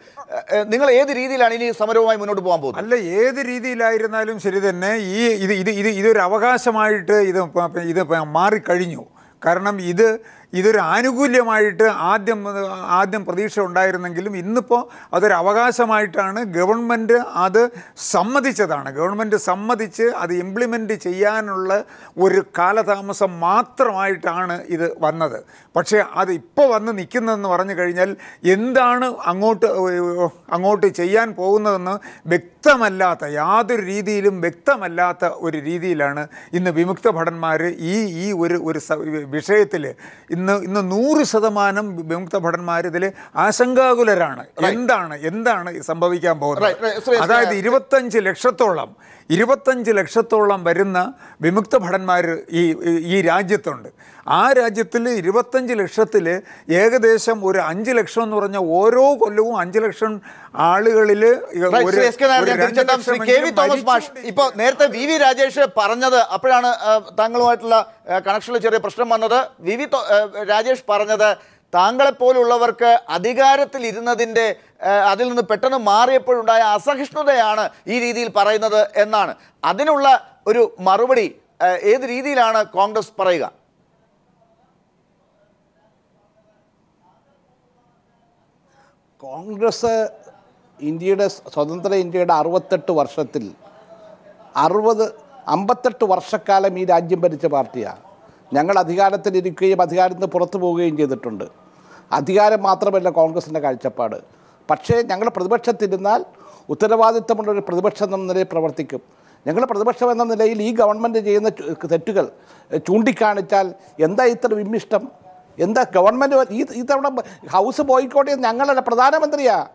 നിങ്ങൾ ഏത് രീതിയിലാണ് ഇനി സമരവുമായി മുന്നോട്ട് പോകാൻ പോകുന്നത്? അല്ല, ഏത് രീതിയിലായിരുന്നാലും ശരി തന്നെ ഇതൊരു അവകാശമായിട്ട് ഇത് മാറിക്കഴിഞ്ഞു. കാരണം ഇതൊരു ആനുകൂല്യമായിട്ട് ആദ്യം പ്രതീക്ഷ ഉണ്ടായിരുന്നെങ്കിലും ഇന്നിപ്പോൾ അതൊരു അവകാശമായിട്ടാണ് ഗവൺമെൻറ് അത് സമ്മതിച്ചതാണ്. ഗവൺമെൻറ് സമ്മതിച്ച് അത് ഇംപ്ലിമെൻറ്റ് ചെയ്യാനുള്ള ഒരു കാലതാമസം മാത്രമായിട്ടാണ് ഇത് വന്നത്. പക്ഷേ അത് ഇപ്പോൾ വന്ന് നിൽക്കുന്നതെന്ന് പറഞ്ഞു കഴിഞ്ഞാൽ എന്താണ് അങ്ങോട്ട് ചെയ്യാൻ പോകുന്നതെന്ന് വ്യക്തമല്ലാത്ത, യാതൊരു രീതിയിലും വ്യക്തമല്ലാത്ത ഒരു രീതിയിലാണ് ഇന്ന് വിമുക്ത ഭടന്മാർ ഈ ഒരു വിഷയത്തിൽ ഇന്ന് 100% വിമുക്ത ഭടന്മാർ ഇതിൽ ആശങ്കാകുലരാണ്. എന്താണ് സംഭവിക്കാൻ പോകുന്നത്? അതായത് 25 ലക്ഷത്തോളം വരുന്ന വിമുക്ത ഭടന്മാർ ഈ രാജ്യത്തുണ്ട്. ആ രാജ്യത്തിൽ 25 ലക്ഷത്തിൽ ഏകദേശം ഒരു 5 ലക്ഷം എന്ന് പറഞ്ഞാൽ ഓരോ കൊല്ലവും 5 ലക്ഷം ആളുകളിൽ ഇപ്പോൾ നേരത്തെ വി രാജേഷ് പറഞ്ഞത്, അപ്പോഴാണ് താങ്കളുമായിട്ടുള്ള കണക്ഷനിൽ ചെറിയ പ്രശ്നം വന്നത്. രാജേഷ് പറഞ്ഞത് താങ്കളെപ്പോലുള്ളവർക്ക് അധികാരത്തിൽ ഇരുന്നതിൻ്റെ അതിൽ നിന്ന് പെട്ടെന്ന് മാറിയപ്പോഴുണ്ടായ അസഹിഷ്ണുതയാണ് ഈ രീതിയിൽ പറയുന്നത് എന്നാണ്. അതിനുള്ള ഒരു മറുപടി ഏത് രീതിയിലാണ് കോൺഗ്രസ് പറയുക? കോൺഗ്രസ് സ്വതന്ത്ര ഇന്ത്യയുടെ 68 വർഷത്തിൽ 58 വർഷക്കാലം ഈ രാജ്യം ഭരിച്ച പാർട്ടിയാണ്. ഞങ്ങൾ അധികാരത്തിലിരിക്കുകയും അധികാരത്തിൽ നിന്ന് പുറത്തു പോവുകയും ചെയ്തിട്ടുണ്ട്. അധികാരം മാത്രമല്ല കോൺഗ്രസിൻ്റെ കാഴ്ചപ്പാട്. പക്ഷേ ഞങ്ങൾ പ്രതിപക്ഷത്തിരുന്നാൽ ഉത്തരവാദിത്തമുള്ളൊരു പ്രതിപക്ഷം എന്ന നിലയിൽ പ്രവർത്തിക്കും. ഞങ്ങൾ പ്രതിപക്ഷം എന്ന നിലയിൽ ഈ ഗവൺമെൻറ് ചെയ്യുന്ന തെറ്റുകൾ ചൂണ്ടിക്കാണിച്ചാൽ എന്താ ഇത്ര വിമ്മിഷ്ടം? എന്താ ഗവൺമെൻറ് ഈ തവണ ഹൗസ് ബോയ്ക്കോട്ട് ഞങ്ങളല്ല, പ്രധാനമന്ത്രിയാണ്.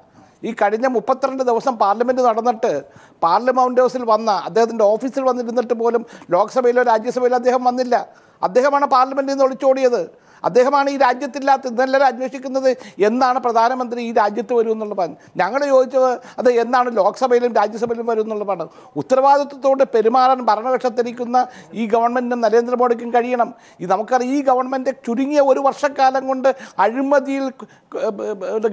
ഈ കഴിഞ്ഞ 32 ദിവസം പാർലമെൻറ്റ് നടന്നിട്ട് പാർലമെൻറ്റ് ഹൗസിൽ വന്ന അദ്ദേഹത്തിൻ്റെ ഓഫീസിൽ വന്നിരുന്നിട്ട് പോലും ലോക്സഭയിലോ രാജ്യസഭയിലോ അദ്ദേഹം വന്നില്ല. അദ്ദേഹമാണ് പാർലമെൻറ്റിൽ നിന്ന് ഒളിച്ചോടിയത്. അദ്ദേഹമാണ് ഈ രാജ്യത്തില്ലാത്ത ഇതെല്ലാവരും അന്വേഷിക്കുന്നത് എന്നാണ് പ്രധാനമന്ത്രി ഈ രാജ്യത്ത് വരും എന്നുള്ളതാണ്. ഞങ്ങൾ ചോദിച്ചത് അത് എന്നാണ് ലോക്സഭയിലും രാജ്യസഭയിലും വരും എന്നുള്ളതാണ്. ഉത്തരവാദിത്വത്തോട് പെരുമാറാൻ ഭരണപക്ഷത്തിരിക്കുന്ന ഈ ഗവൺമെൻറ്റിനും നരേന്ദ്രമോദിക്കും കഴിയണം. നമുക്കറിയാം, ഈ ഗവൺമെൻറ് ചുരുങ്ങിയ ഒരു വർഷക്കാലം കൊണ്ട് അഴിമതിയിൽ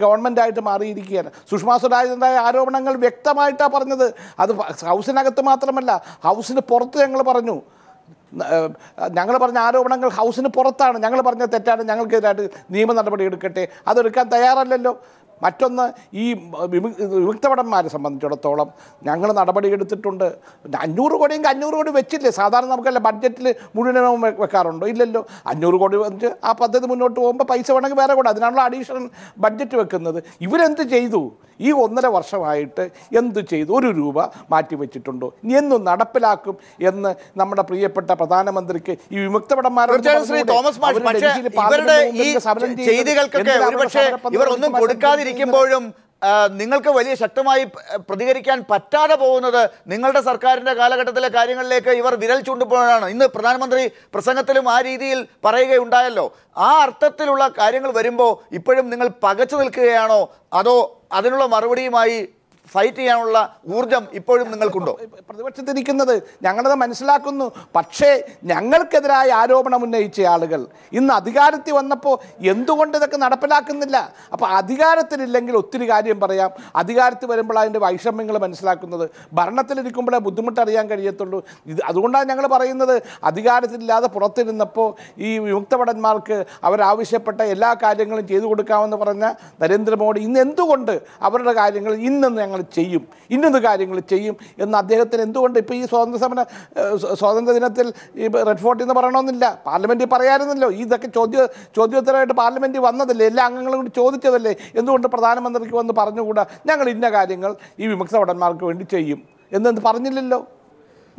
ഗവൺമെൻറ്റായിട്ട് മാറിയിരിക്കുകയാണ്. സുഷമാ സ്വരാജിൻ്റെതായ ആരോപണങ്ങൾ വ്യക്തമായിട്ടാണ് പറഞ്ഞത്. അത് ഹൗസിനകത്ത് മാത്രമല്ല, ഹൗസിന് പുറത്ത് ഞങ്ങൾ പറഞ്ഞ ആരോപണങ്ങൾ ഹൗസിന് പുറത്താണ്. ഞങ്ങൾ പറഞ്ഞ തെറ്റാണ്, ഞങ്ങൾക്കെതിരായിട്ട് നിയമ നടപടി എടുക്കട്ടെ. അതെടുക്കാൻ തയ്യാറല്ലല്ലോ. മറ്റൊന്ന്, ഈ വിമുക്ത ഭടന്മാരെ സംബന്ധിച്ചിടത്തോളം ഞങ്ങൾ നടപടി എടുത്തിട്ടുണ്ട്. 500 കോടിയെങ്കിൽ 500 കോടി വെച്ചില്ലേ? സാധാരണ നമുക്കല്ല ബഡ്ജറ്റിൽ മുഴുവനും വെക്കാറുണ്ടോ? ഇല്ലല്ലോ. 500 കോടി വെച്ച് ആ പദ്ധതി മുന്നോട്ട് പോകുമ്പോൾ പൈസ വേണമെങ്കിൽ വേറെ കൂടെ, അതിനാണല്ലോ അഡീഷണൽ ബഡ്ജറ്റ് വെക്കുന്നത്. ഇവരെന്ത് ചെയ്തു? ഈ 1.5 വർഷമായിട്ട് എന്ത് ചെയ്തു? 1 രൂപ മാറ്റി വെച്ചിട്ടുണ്ടോ? ഇനി എന്നും നടപ്പിലാക്കും എന്ന് നമ്മുടെ പ്രിയപ്പെട്ട പ്രധാനമന്ത്രിക്ക് ഈ വിമുക്ത ഭടന്മാരോട് ിക്കുമ്പോഴും നിങ്ങൾക്ക് വലിയ ശക്തമായി പ്രതികരിക്കാൻ പറ്റാതെ പോകുന്നത് നിങ്ങളുടെ സർക്കാരിൻ്റെ കാലഘട്ടത്തിലെ കാര്യങ്ങളിലേക്ക് ഇവർ വിരൽ ചൂണ്ടുമ്പോഴാണ്. ഇന്ന് പ്രധാനമന്ത്രി പ്രസംഗത്തിലും ആ രീതിയിൽ പറയുകയുണ്ടായല്ലോ. ആ അർത്ഥത്തിലുള്ള കാര്യങ്ങൾ വരുമ്പോൾ ഇപ്പോഴും നിങ്ങൾ പകച്ചു നിൽക്കുകയാണോ, അതോ അതിനുള്ള മറുപടിയുമായി ഫൈറ്റ് ചെയ്യാനുള്ള ഊർജം ഇപ്പോഴും നിങ്ങൾക്കുണ്ടോ? പ്രതിപക്ഷത്തിരിക്കുന്നത് ഞങ്ങളത് മനസ്സിലാക്കുന്നു. പക്ഷേ ഞങ്ങൾക്കെതിരായ ആരോപണം ഉന്നയിച്ച ആളുകൾ ഇന്ന് അധികാരത്തിൽ വന്നപ്പോൾ എന്തുകൊണ്ട് ഇതൊക്കെ നടപ്പിലാക്കുന്നില്ല? അപ്പോൾ അധികാരത്തിലില്ലെങ്കിൽ ഒത്തിരി കാര്യം പറയാം, അധികാരത്തിൽ വരുമ്പോൾ അതിൻ്റെ വൈഷമ്യങ്ങൾ മനസ്സിലാക്കുന്നത്. ഭരണത്തിലിരിക്കുമ്പോഴേ ബുദ്ധിമുട്ടറിയാൻ കഴിയത്തുള്ളൂ. അതുകൊണ്ടാണ് ഞങ്ങൾ പറയുന്നത്, അധികാരത്തിലില്ലാതെ പുറത്തിരുന്നപ്പോൾ ഈ വിമുക്ത ഭടന്മാർക്ക് അവരാവശ്യപ്പെട്ട എല്ലാ കാര്യങ്ങളും ചെയ്തു കൊടുക്കാമെന്ന് പറഞ്ഞ നരേന്ദ്രമോദി ഇന്ന് എന്തുകൊണ്ട് അവരുടെ കാര്യങ്ങൾ ഇന്നും ഞങ്ങൾ ചെയ്യും, ഇന്നത് കാര്യങ്ങൾ ചെയ്യും എന്ന് അദ്ദേഹത്തിന് എന്തുകൊണ്ട് ഇപ്പോൾ ഈ സ്വാതന്ത്ര്യ ദിനത്തിൽ ഈ റെഡ് ഫോർട്ട് എന്ന് പറയണമെന്നില്ല? പാർലമെൻറ്റിൽ പറയാമായിരുന്നല്ലോ. ഇതൊക്കെ ചോദ്യോത്തരമായിട്ട് പാർലമെൻറ്റിൽ വന്നതല്ലേ, എല്ലാ അംഗങ്ങളും കൂടി ചോദിച്ചതല്ലേ? എന്തുകൊണ്ട് പ്രധാനമന്ത്രിക്ക് വന്ന് പറഞ്ഞുകൂടാ ഞങ്ങൾ ഇന്ന കാര്യങ്ങൾ ഈ വിമുക്ത ഭടന്മാർക്ക് വേണ്ടി ചെയ്യും എന്നെന്ത് പറഞ്ഞില്ലല്ലോ?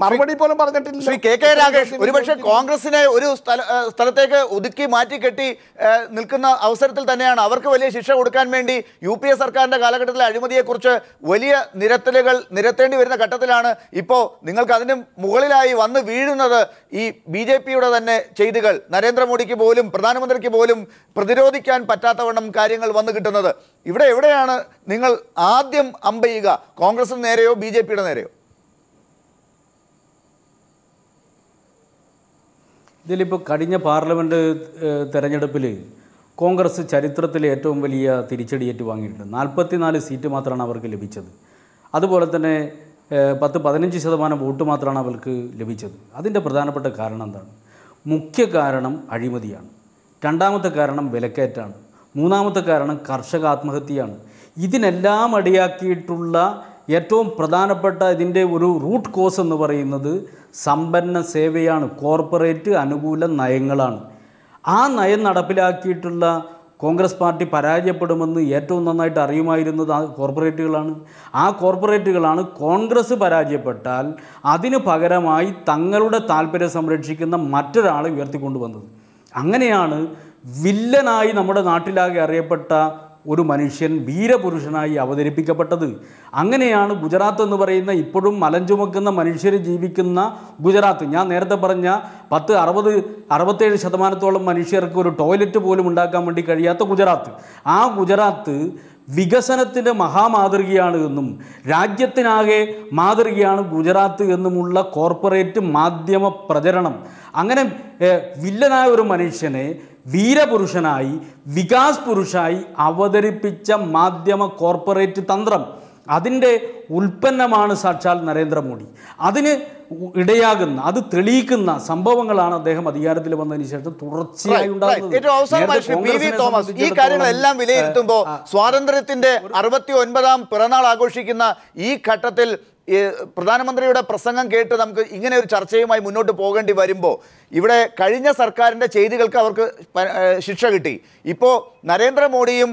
മറുപടി പോലും പറഞ്ഞിട്ടില്ല. ശ്രീ കെ രാഗേഷ്, ഒരുപക്ഷെ കോൺഗ്രസിനെ ഒരു സ്ഥലത്തേക്ക് ഒതുക്കി മാറ്റിക്കെട്ടി നിൽക്കുന്ന അവസരത്തിൽ തന്നെയാണ് അവർക്ക് വലിയ ശിക്ഷ കൊടുക്കാൻ വേണ്ടി UPA സർക്കാരിൻ്റെ കാലഘട്ടത്തിലെ അഴിമതിയെക്കുറിച്ച് വലിയ നിരത്തേണ്ടി വരുന്ന ഘട്ടത്തിലാണ് ഇപ്പോൾ നിങ്ങൾക്ക് അതിന് മുകളിലായി വന്ന് വീഴുന്നത് ഈ BJPയുടെ തന്നെ ചെയ്തികൾ. നരേന്ദ്രമോദിക്ക് പോലും പ്രധാനമന്ത്രിക്ക് പോലും പ്രതിരോധിക്കാൻ പറ്റാത്തവണ്ണം കാര്യങ്ങൾ വന്നു കിട്ടുന്നത്. എവിടെയാണ് നിങ്ങൾ ആദ്യം അമ്പെയ്യുക? കോൺഗ്രസിന് നേരെയോ BJPയുടെ നേരെയോ? ഇതിലിപ്പോൾ കഴിഞ്ഞ പാർലമെൻറ്റ് തെരഞ്ഞെടുപ്പിൽ കോൺഗ്രസ് ചരിത്രത്തിലെ ഏറ്റവും വലിയ തിരിച്ചടി ഏറ്റുവാങ്ങിയിട്ടുണ്ട്. 44 സീറ്റ് മാത്രമാണ് അവർക്ക് ലഭിച്ചത്. അതുപോലെ തന്നെ 10-15% വോട്ട് മാത്രമാണ് അവർക്ക് ലഭിച്ചത്. അതിൻ്റെ പ്രധാനപ്പെട്ട കാരണം എന്താണ്? മുഖ്യ കാരണം അഴിമതിയാണ്. രണ്ടാമത്തെ കാരണം വിലക്കയറ്റാണ്. മൂന്നാമത്തെ കാരണം കർഷക ആത്മഹത്യയാണ്. ഇതിനെല്ലാം അടിയാക്കിയിട്ടുള്ള ഏറ്റവും പ്രധാനപ്പെട്ട ഇതിൻ്റെ ഒരു റൂട്ട് കോസ് എന്ന് പറയുന്നത് സമ്പന്ന സേവയാണ്, കോർപ്പറേറ്റ് അനുകൂല നയങ്ങളാണ്. ആ നയം നടപ്പിലാക്കിയിട്ടുള്ള കോൺഗ്രസ് പാർട്ടി പരാജയപ്പെടുമെന്ന് ഏറ്റവും നന്നായിട്ട് അറിയുമായിരുന്നത് ആ കോർപ്പറേറ്റുകളാണ്. ആ കോർപ്പറേറ്റുകളാണ് കോൺഗ്രസ് പരാജയപ്പെട്ടാൽ അതിന് പകരമായി തങ്ങളുടെ താല്പര്യം സംരക്ഷിക്കുന്ന മറ്റൊരാളെ ഉയർത്തിക്കൊണ്ടുവന്നത്. അങ്ങനെയാണ് വില്ലനായി നമ്മുടെ നാട്ടിലാകെ അറിയപ്പെട്ട ഒരു മനുഷ്യൻ വീരപുരുഷനായി അവതരിപ്പിക്കപ്പെട്ടത്. അങ്ങനെയാണ് ഗുജറാത്ത് എന്ന് പറയുന്ന ഇപ്പോഴും മലം ചുമക്കുന്ന മനുഷ്യർ ജീവിക്കുന്ന ഗുജറാത്ത്, ഞാൻ നേരത്തെ പറഞ്ഞ 67% മനുഷ്യർക്ക് ഒരു ടോയ്ലറ്റ് പോലും ഉണ്ടാക്കാൻ വേണ്ടി കഴിയാത്ത ഗുജറാത്ത്, ആ ഗുജറാത്ത് വികസനത്തിൻ്റെ മഹാമാതൃകയാണ് എന്നും രാജ്യത്തിനാകെ മാതൃകയാണ് ഗുജറാത്ത് എന്നുമുള്ള കോർപ്പറേറ്റ് മാധ്യമ പ്രചരണം. അങ്ങനെ വില്ലനായ ഒരു മനുഷ്യനെ വീരപുരുഷനായി വികാസ് പുരുഷായി അവതരിപ്പിച്ച മാധ്യമ കോർപ്പറേറ്റ് തന്ത്രം, അതിൻ്റെ ഉൽപ്പന്നമാണ് സാക്ഷാൽ നരേന്ദ്രമോദി. അതിന് ഇടയാകുന്ന, അത് തെളിയിക്കുന്ന സംഭവങ്ങളാണ് അദ്ദേഹം അധികാരത്തിൽ വന്നതിന് ശേഷം തുടർച്ചയായി ഉണ്ടാകുന്നത്. ഈ കാര്യങ്ങളെല്ലാം വിലയിരുത്തുമ്പോൾ സ്വാതന്ത്ര്യത്തിന്റെ 69ാം പിറന്നാൾ ആഘോഷിക്കുന്ന ഈ ഘട്ടത്തിൽ പ്രധാനമന്ത്രിയുടെ പ്രസംഗം കേട്ട് നമുക്ക് ഇങ്ങനെ ഒരു ചർച്ചയുമായി മുന്നോട്ട് പോകേണ്ടി വരുമ്പോൾ ഇവിടെ കഴിഞ്ഞ സർക്കാരിൻ്റെ ചെയ്തികൾക്ക് അവർക്ക് ശിക്ഷ കിട്ടി. ഇപ്പോൾ നരേന്ദ്രമോദിയും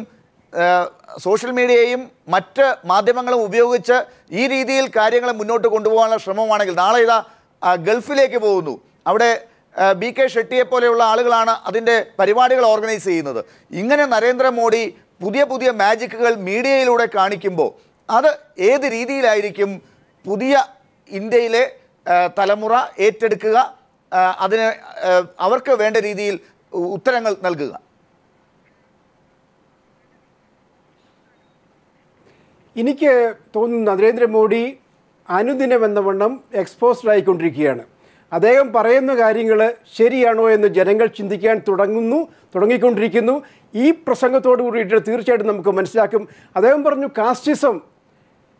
സോഷ്യൽ മീഡിയയും മറ്റ് മാധ്യമങ്ങളും ഉപയോഗിച്ച് ഈ രീതിയിൽ കാര്യങ്ങൾ മുന്നോട്ട് കൊണ്ടുപോകാനുള്ള ശ്രമമാണെങ്കിൽ നാളെ ഇതാ ഗൾഫിലേക്ക് പോകുന്നു. അവിടെ BK ഷെട്ടിയെ പോലെയുള്ള ആളുകളാണ് അതിൻ്റെ പരിപാടികൾ ഓർഗനൈസ് ചെയ്യുന്നത്. ഇങ്ങനെ നരേന്ദ്രമോദി പുതിയ പുതിയ മാജിക്കുകൾ മീഡിയയിലൂടെ കാണിക്കുമ്പോൾ അത് ഏത് രീതിയിലായിരിക്കും പുതിയ ഇന്ത്യയിലെ തലമുറ ഏറ്റെടുക്കുക, അതിന് അവർക്ക് വേണ്ട രീതിയിൽ ഉത്തരങ്ങൾ നൽകുക? എനിക്ക് തോന്നുന്നു നരേന്ദ്രമോദി അനുദിനം എന്ന വണ്ണം എക്സ്പോസ്ഡ് ആയിക്കൊണ്ടിരിക്കുകയാണ്. അദ്ദേഹം പറയുന്ന കാര്യങ്ങൾ ശരിയാണോ എന്ന് ജനങ്ങൾ ചിന്തിക്കാൻ തുടങ്ങിക്കൊണ്ടിരിക്കുന്നു. ഈ പ്രസംഗത്തോടു കൂടിയിട്ട് തീർച്ചയായിട്ടും നമുക്ക് മനസ്സിലാക്കും. അദ്ദേഹം പറഞ്ഞു കാസ്റ്റിസം,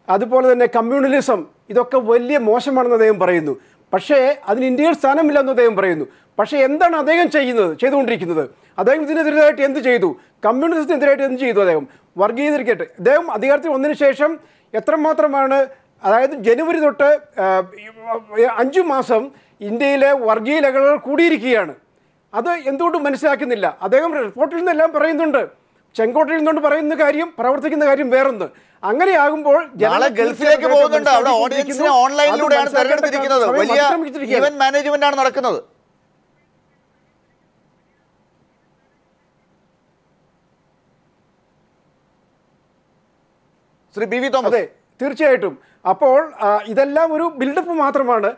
അതുപോലെ തന്നെ കമ്മ്യൂണലിസം, ഇതൊക്കെ വലിയ മോശമാണെന്ന് അദ്ദേഹം പറയുന്നു. പക്ഷേ അതിന് ഇന്ത്യയിൽ സ്ഥാനമില്ലെന്ന് അദ്ദേഹം പറയുന്നു. പക്ഷേ എന്താണ് അദ്ദേഹം ചെയ്തുകൊണ്ടിരിക്കുന്നത്? അദ്ദേഹം ഇതിനെതിരായിട്ട് എന്ത് ചെയ്തു? കമ്മ്യൂണിസത്തിനെതിരായിട്ട് എന്ത് ചെയ്തു? അദ്ദേഹം വർഗീയതയ്ക്കായിട്ട് അദ്ദേഹം അധികാരത്തിൽ വന്നതിന് ശേഷം എത്രമാത്രമാണ്, അതായത് ജനുവരി തൊട്ട് 5 മാസം ഇന്ത്യയിലെ വർഗീയ ലഹളകൾ കൂടിയിരിക്കുകയാണ്. അത് എന്തുകൊണ്ടും മനസ്സിലാക്കുന്നില്ല. അദ്ദേഹം റിപ്പോർട്ടിൽ നിന്നെല്ലാം പറയുന്നുണ്ട്, ചെങ്കോട്ടയിൽ നിന്നുകൊണ്ട് പറയുന്ന കാര്യം പ്രവർത്തിക്കുന്ന കാര്യം വേറൊന്ന്. അങ്ങനെയാകുമ്പോൾ ഗൾഫിലേക്ക് പോകുന്നുണ്ട്. അവിടെ ഓഡിയൻസിനെ ഓൺലൈനിലൂടെയാണ് തെരഞ്ഞെടുത്തിരിക്കുന്നത്. വലിയ ഇവന്റ് മാനേജ്മെന്റ് ആണ് നടക്കുന്നത്. Shri BV Thomas. അതെ, തീർച്ചയായിട്ടും. അപ്പോൾ ഇതെല്ലാം ഒരു ബിൽഡപ്പ് മാത്രമാണ്.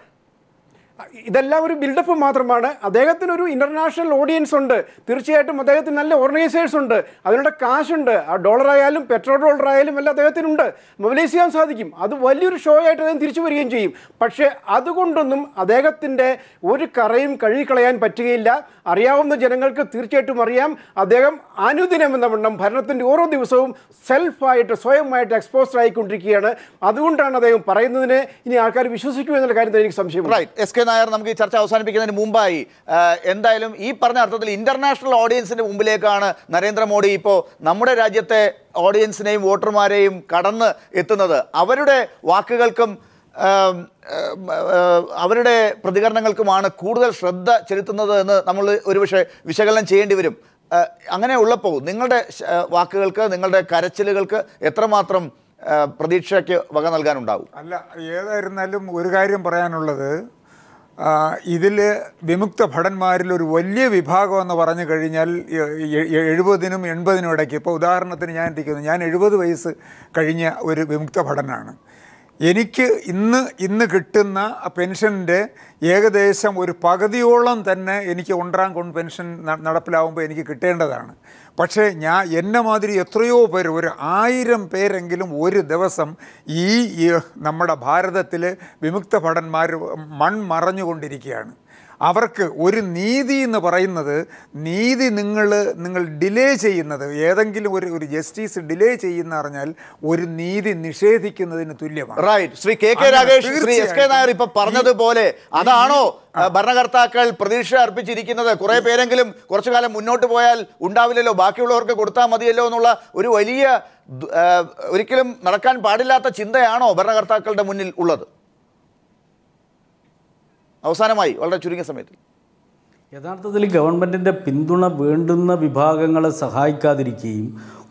അദ്ദേഹത്തിനൊരു ഇന്റർനാഷണൽ ഓഡിയൻസ് ഉണ്ട്. തീർച്ചയായിട്ടും അദ്ദേഹത്തിന് നല്ല ഓർഗനൈസേഴ്സ് ഉണ്ട്, അതിനുള്ള കാശുണ്ട്. ആ ഡോളറായാലും പെട്രോൾ ഡോളറായാലും എല്ലാം അദ്ദേഹത്തിനുണ്ട്, മൊബിലൈസ് ചെയ്യാൻ സാധിക്കും. അത് വലിയൊരു ഷോ ആയിട്ട് അദ്ദേഹം തിരിച്ചു വരികയും ചെയ്യും. പക്ഷേ അതുകൊണ്ടൊന്നും അദ്ദേഹത്തിൻ്റെ ഒരു കറയും കഴുകിക്കളയാൻ പറ്റുകയില്ല. അറിയാവുന്ന ജനങ്ങൾക്ക് തീർച്ചയായിട്ടും അറിയാം, അദ്ദേഹം അനുദിനം എന്ന വണ്ണം ഭരണത്തിൻ്റെ ഓരോ ദിവസവും സ്വയമായിട്ട് എക്സ്പോസ്ഡ് ആയിക്കൊണ്ടിരിക്കുകയാണ്. അതുകൊണ്ടാണ് അദ്ദേഹം പറയുന്നതിനെ ഇനി ആൾക്കാർ വിശ്വസിക്കൂ എന്നുള്ള കാര്യത്തിൽ എനിക്ക് സംശയമുണ്ട്. നായർ, നമുക്ക് ഈ ചർച്ച അവസാനിപ്പിക്കുന്നതിന് മുമ്പായി എന്തായാലും ഈ പറഞ്ഞ അർത്ഥത്തിൽ ഇന്റർനാഷണൽ ഓഡിയൻസിന്റെ മുമ്പിലേക്കാണ് നരേന്ദ്രമോദി ഇപ്പോൾ നമ്മുടെ രാജ്യത്തെ ഓഡിയൻസിനെയും വോട്ടർമാരെയും കടന്ന് എത്തുന്നത്. അവരുടെ വാക്കുകൾക്കും അവരുടെ പ്രതികരണങ്ങൾക്കുമാണ് കൂടുതൽ ശ്രദ്ധ ചെലുത്തുന്നത് എന്ന് നമ്മൾ ഒരുപക്ഷെ വിശകലനം ചെയ്യേണ്ടി വരും. അങ്ങനെ ഉള്ളപ്പോൾ നിങ്ങളുടെ വാക്കുകൾക്ക്, നിങ്ങളുടെ കരച്ചിലുകൾക്ക് എത്രമാത്രം പ്രതീക്ഷയ്ക്ക് വക നൽകാനുണ്ടാവും? അല്ല, ഏതായിരുന്നാലും ഒരു കാര്യം പറയാനുള്ളത്, ഇതിൽ വിമുക്ത ഭടന്മാരിൽ ഒരു വലിയ വിഭാഗം എന്ന് പറഞ്ഞു കഴിഞ്ഞാൽ 70-നും 80-നും ഇടയ്ക്ക്, ഇപ്പോൾ ഉദാഹരണത്തിന് ഞാൻ 70 വയസ്സ് കഴിഞ്ഞ ഒരു വിമുക്ത ഭടനാണ്. എനിക്ക് ഇന്ന് കിട്ടുന്ന പെൻഷൻ്റെ ഏകദേശം ഒരു പകുതിയോളം തന്നെ എനിക്ക് ഒൻറാം പെൻഷൻ നടപ്പിലാവുമ്പോൾ എനിക്ക് കിട്ടേണ്ടതാണ്. പക്ഷേ എന്നെ മാതിരി എത്രയോ പേര്, ഒരു 1000 പേരെങ്കിലും ഒരു ദിവസം ഈ നമ്മുടെ ഭാരതത്തിൽ വിമുക്ത ഭടന്മാർ മൺമറഞ്ഞുകൊണ്ടിരിക്കുകയാണ്. അവർക്ക് ഒരു നീതി എന്ന് പറയുന്നത്, നീതി നിങ്ങൾ ഡിലേ ചെയ്യുന്നത്, ഏതെങ്കിലും ഒരു ജസ്റ്റിസ് ഡിലേ ചെയ്യുന്ന പറഞ്ഞാൽ ഒരു നീതി നിഷേധിക്കുന്നതിന് തുല്യമാണ്. Right. Shri K Ragesh, Shri S K Nair ഇപ്പൊ പറഞ്ഞതുപോലെ അതാണോ ഭരണകർത്താക്കൾ പ്രതീക്ഷ അർപ്പിച്ചിരിക്കുന്നത്? കുറെ പേരെങ്കിലും കുറച്ചു കാലം മുന്നോട്ട് പോയാൽ ഉണ്ടാവില്ലല്ലോ, ബാക്കിയുള്ളവർക്ക് കൊടുത്താൽ മതിയല്ലോ എന്നുള്ള ഒരു വലിയ ഒരിക്കലും നടക്കാൻ പാടില്ലാത്ത ചിന്തയാണോ ഭരണകർത്താക്കളുടെ മുന്നിൽ ഉള്ളത്? അവസാനമായി വളരെ ചുരുങ്ങിയ സമയത്തിൽ യഥാർത്ഥത്തിൽ ഗവൺമെൻറ്റിൻ്റെ പിന്തുണ വേണ്ടുന്ന വിഭാഗങ്ങളെ സഹായിക്കാതിരിക്കുകയും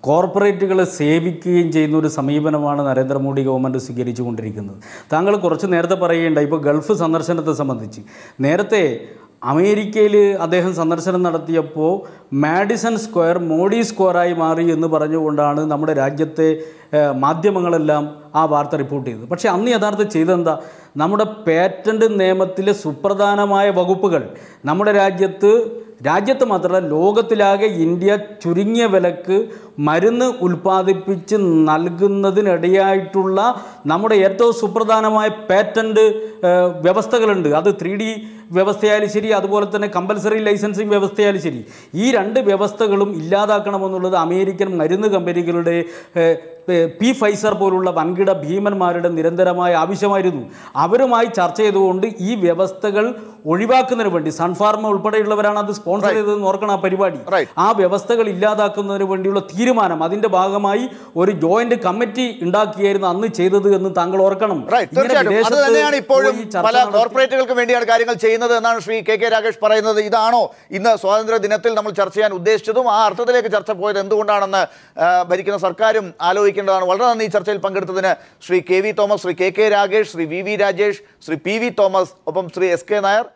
കോർപ്പറേറ്റുകളെ സേവിക്കുകയും ചെയ്യുന്ന ഒരു സമീപനമാണ് നരേന്ദ്രമോദി ഗവൺമെൻറ് സ്വീകരിച്ചു കൊണ്ടിരിക്കുന്നത്. താങ്കൾ കുറച്ച് നേരത്തെ പറയുകയുണ്ടായി ഇപ്പോൾ ഗൾഫ് സന്ദർശനത്തെ സംബന്ധിച്ച്. നേരത്തെ അമേരിക്കയിൽ അദ്ദേഹം സന്ദർശനം നടത്തിയപ്പോൾ മാഡിസൺ സ്ക്വയർ മോഡി സ്ക്വയറായി മാറി എന്ന് പറഞ്ഞുകൊണ്ടാണ് നമ്മുടെ രാജ്യത്തെ മാധ്യമങ്ങളെല്ലാം ആ വാർത്ത റിപ്പോർട്ട് ചെയ്തത്. പക്ഷേ അന്ന് യഥാർത്ഥം ചെയ്തെന്താ? നമ്മുടെ പേറ്റൻറ്റ് നിയമത്തിലെ സുപ്രധാനമായ വകുപ്പുകൾ നമ്മുടെ രാജ്യത്ത് മാത്രമല്ല ലോകത്തിലാകെ ഇന്ത്യ ചുരുങ്ങിയ വിലക്ക് മരുന്ന് ഉൽപ്പാദിപ്പിച്ച് നൽകുന്നതിനിടയായിട്ടുള്ള നമ്മുടെ ഏറ്റവും സുപ്രധാനമായ പേറ്റൻറ്റ് വ്യവസ്ഥകളുണ്ട്. അത് 3D വ്യവസ്ഥയായാലും ശരി, അതുപോലെ തന്നെ കമ്പൽസറി ലൈസൻസിങ് വ്യവസ്ഥയായാലും ശരി, ഈ രണ്ട് വ്യവസ്ഥകളും ഇല്ലാതാക്കണമെന്നുള്ളത് അമേരിക്കൻ മരുന്ന് കമ്പനികളുടെ ഫൈസർ പോലുള്ള വൻകിട ഭീമന്മാരുടെ നിരന്തരമായ ആവശ്യമായിരുന്നു. അവരുമായി ചർച്ച ചെയ്തുകൊണ്ട് ഈ വ്യവസ്ഥകൾ ഒഴിവാക്കുന്നതിന് വേണ്ടി സൺഫാർമ ഉൾപ്പെടെയുള്ളവരാണ് അത് സ്പോൺസർ ചെയ്തതെന്ന് ഓർക്കണം ആ പരിപാടി. ആ വ്യവസ്ഥകൾ ഇല്ലാതാക്കുന്നതിന് വേണ്ടിയുള്ള തീരുമാനം, അതിന്റെ ഭാഗമായി ഒരു ജോയിന്റ് കമ്മിറ്റി ഉണ്ടാക്കിയായിരുന്നു അന്ന് ചെയ്തത് എന്ന് താങ്കൾ ഓർക്കണം. ഇപ്പോഴും പല കോർപ്പറേറ്റുകൾക്ക് വേണ്ടിയാണ് കാര്യങ്ങൾ ചെയ്യുന്നത് എന്നാണ് ശ്രീ കെ രാഗേഷ് പറയുന്നത്. ഇതാണോ ഇന്ന് സ്വാതന്ത്ര്യ ദിനത്തിൽ നമ്മൾ ചർച്ച ചെയ്യാൻ ഉദ്ദേശിച്ചതും? ആ അർത്ഥത്തിലേക്ക് ചർച്ച പോയത് എന്തുകൊണ്ടാണെന്ന് ഭരിക്കുന്ന സർക്കാരും ആലോചിക്കേണ്ടതാണ്. വളരെ നന്ദി ഈ ചർച്ചയിൽ പങ്കെടുത്തതിന് Shri K V Thomas, Shri K Ragesh, Shri V Rajesh, Shri P V Thomas, ഒപ്പം ശ്രീ എസ് കെ നായർ.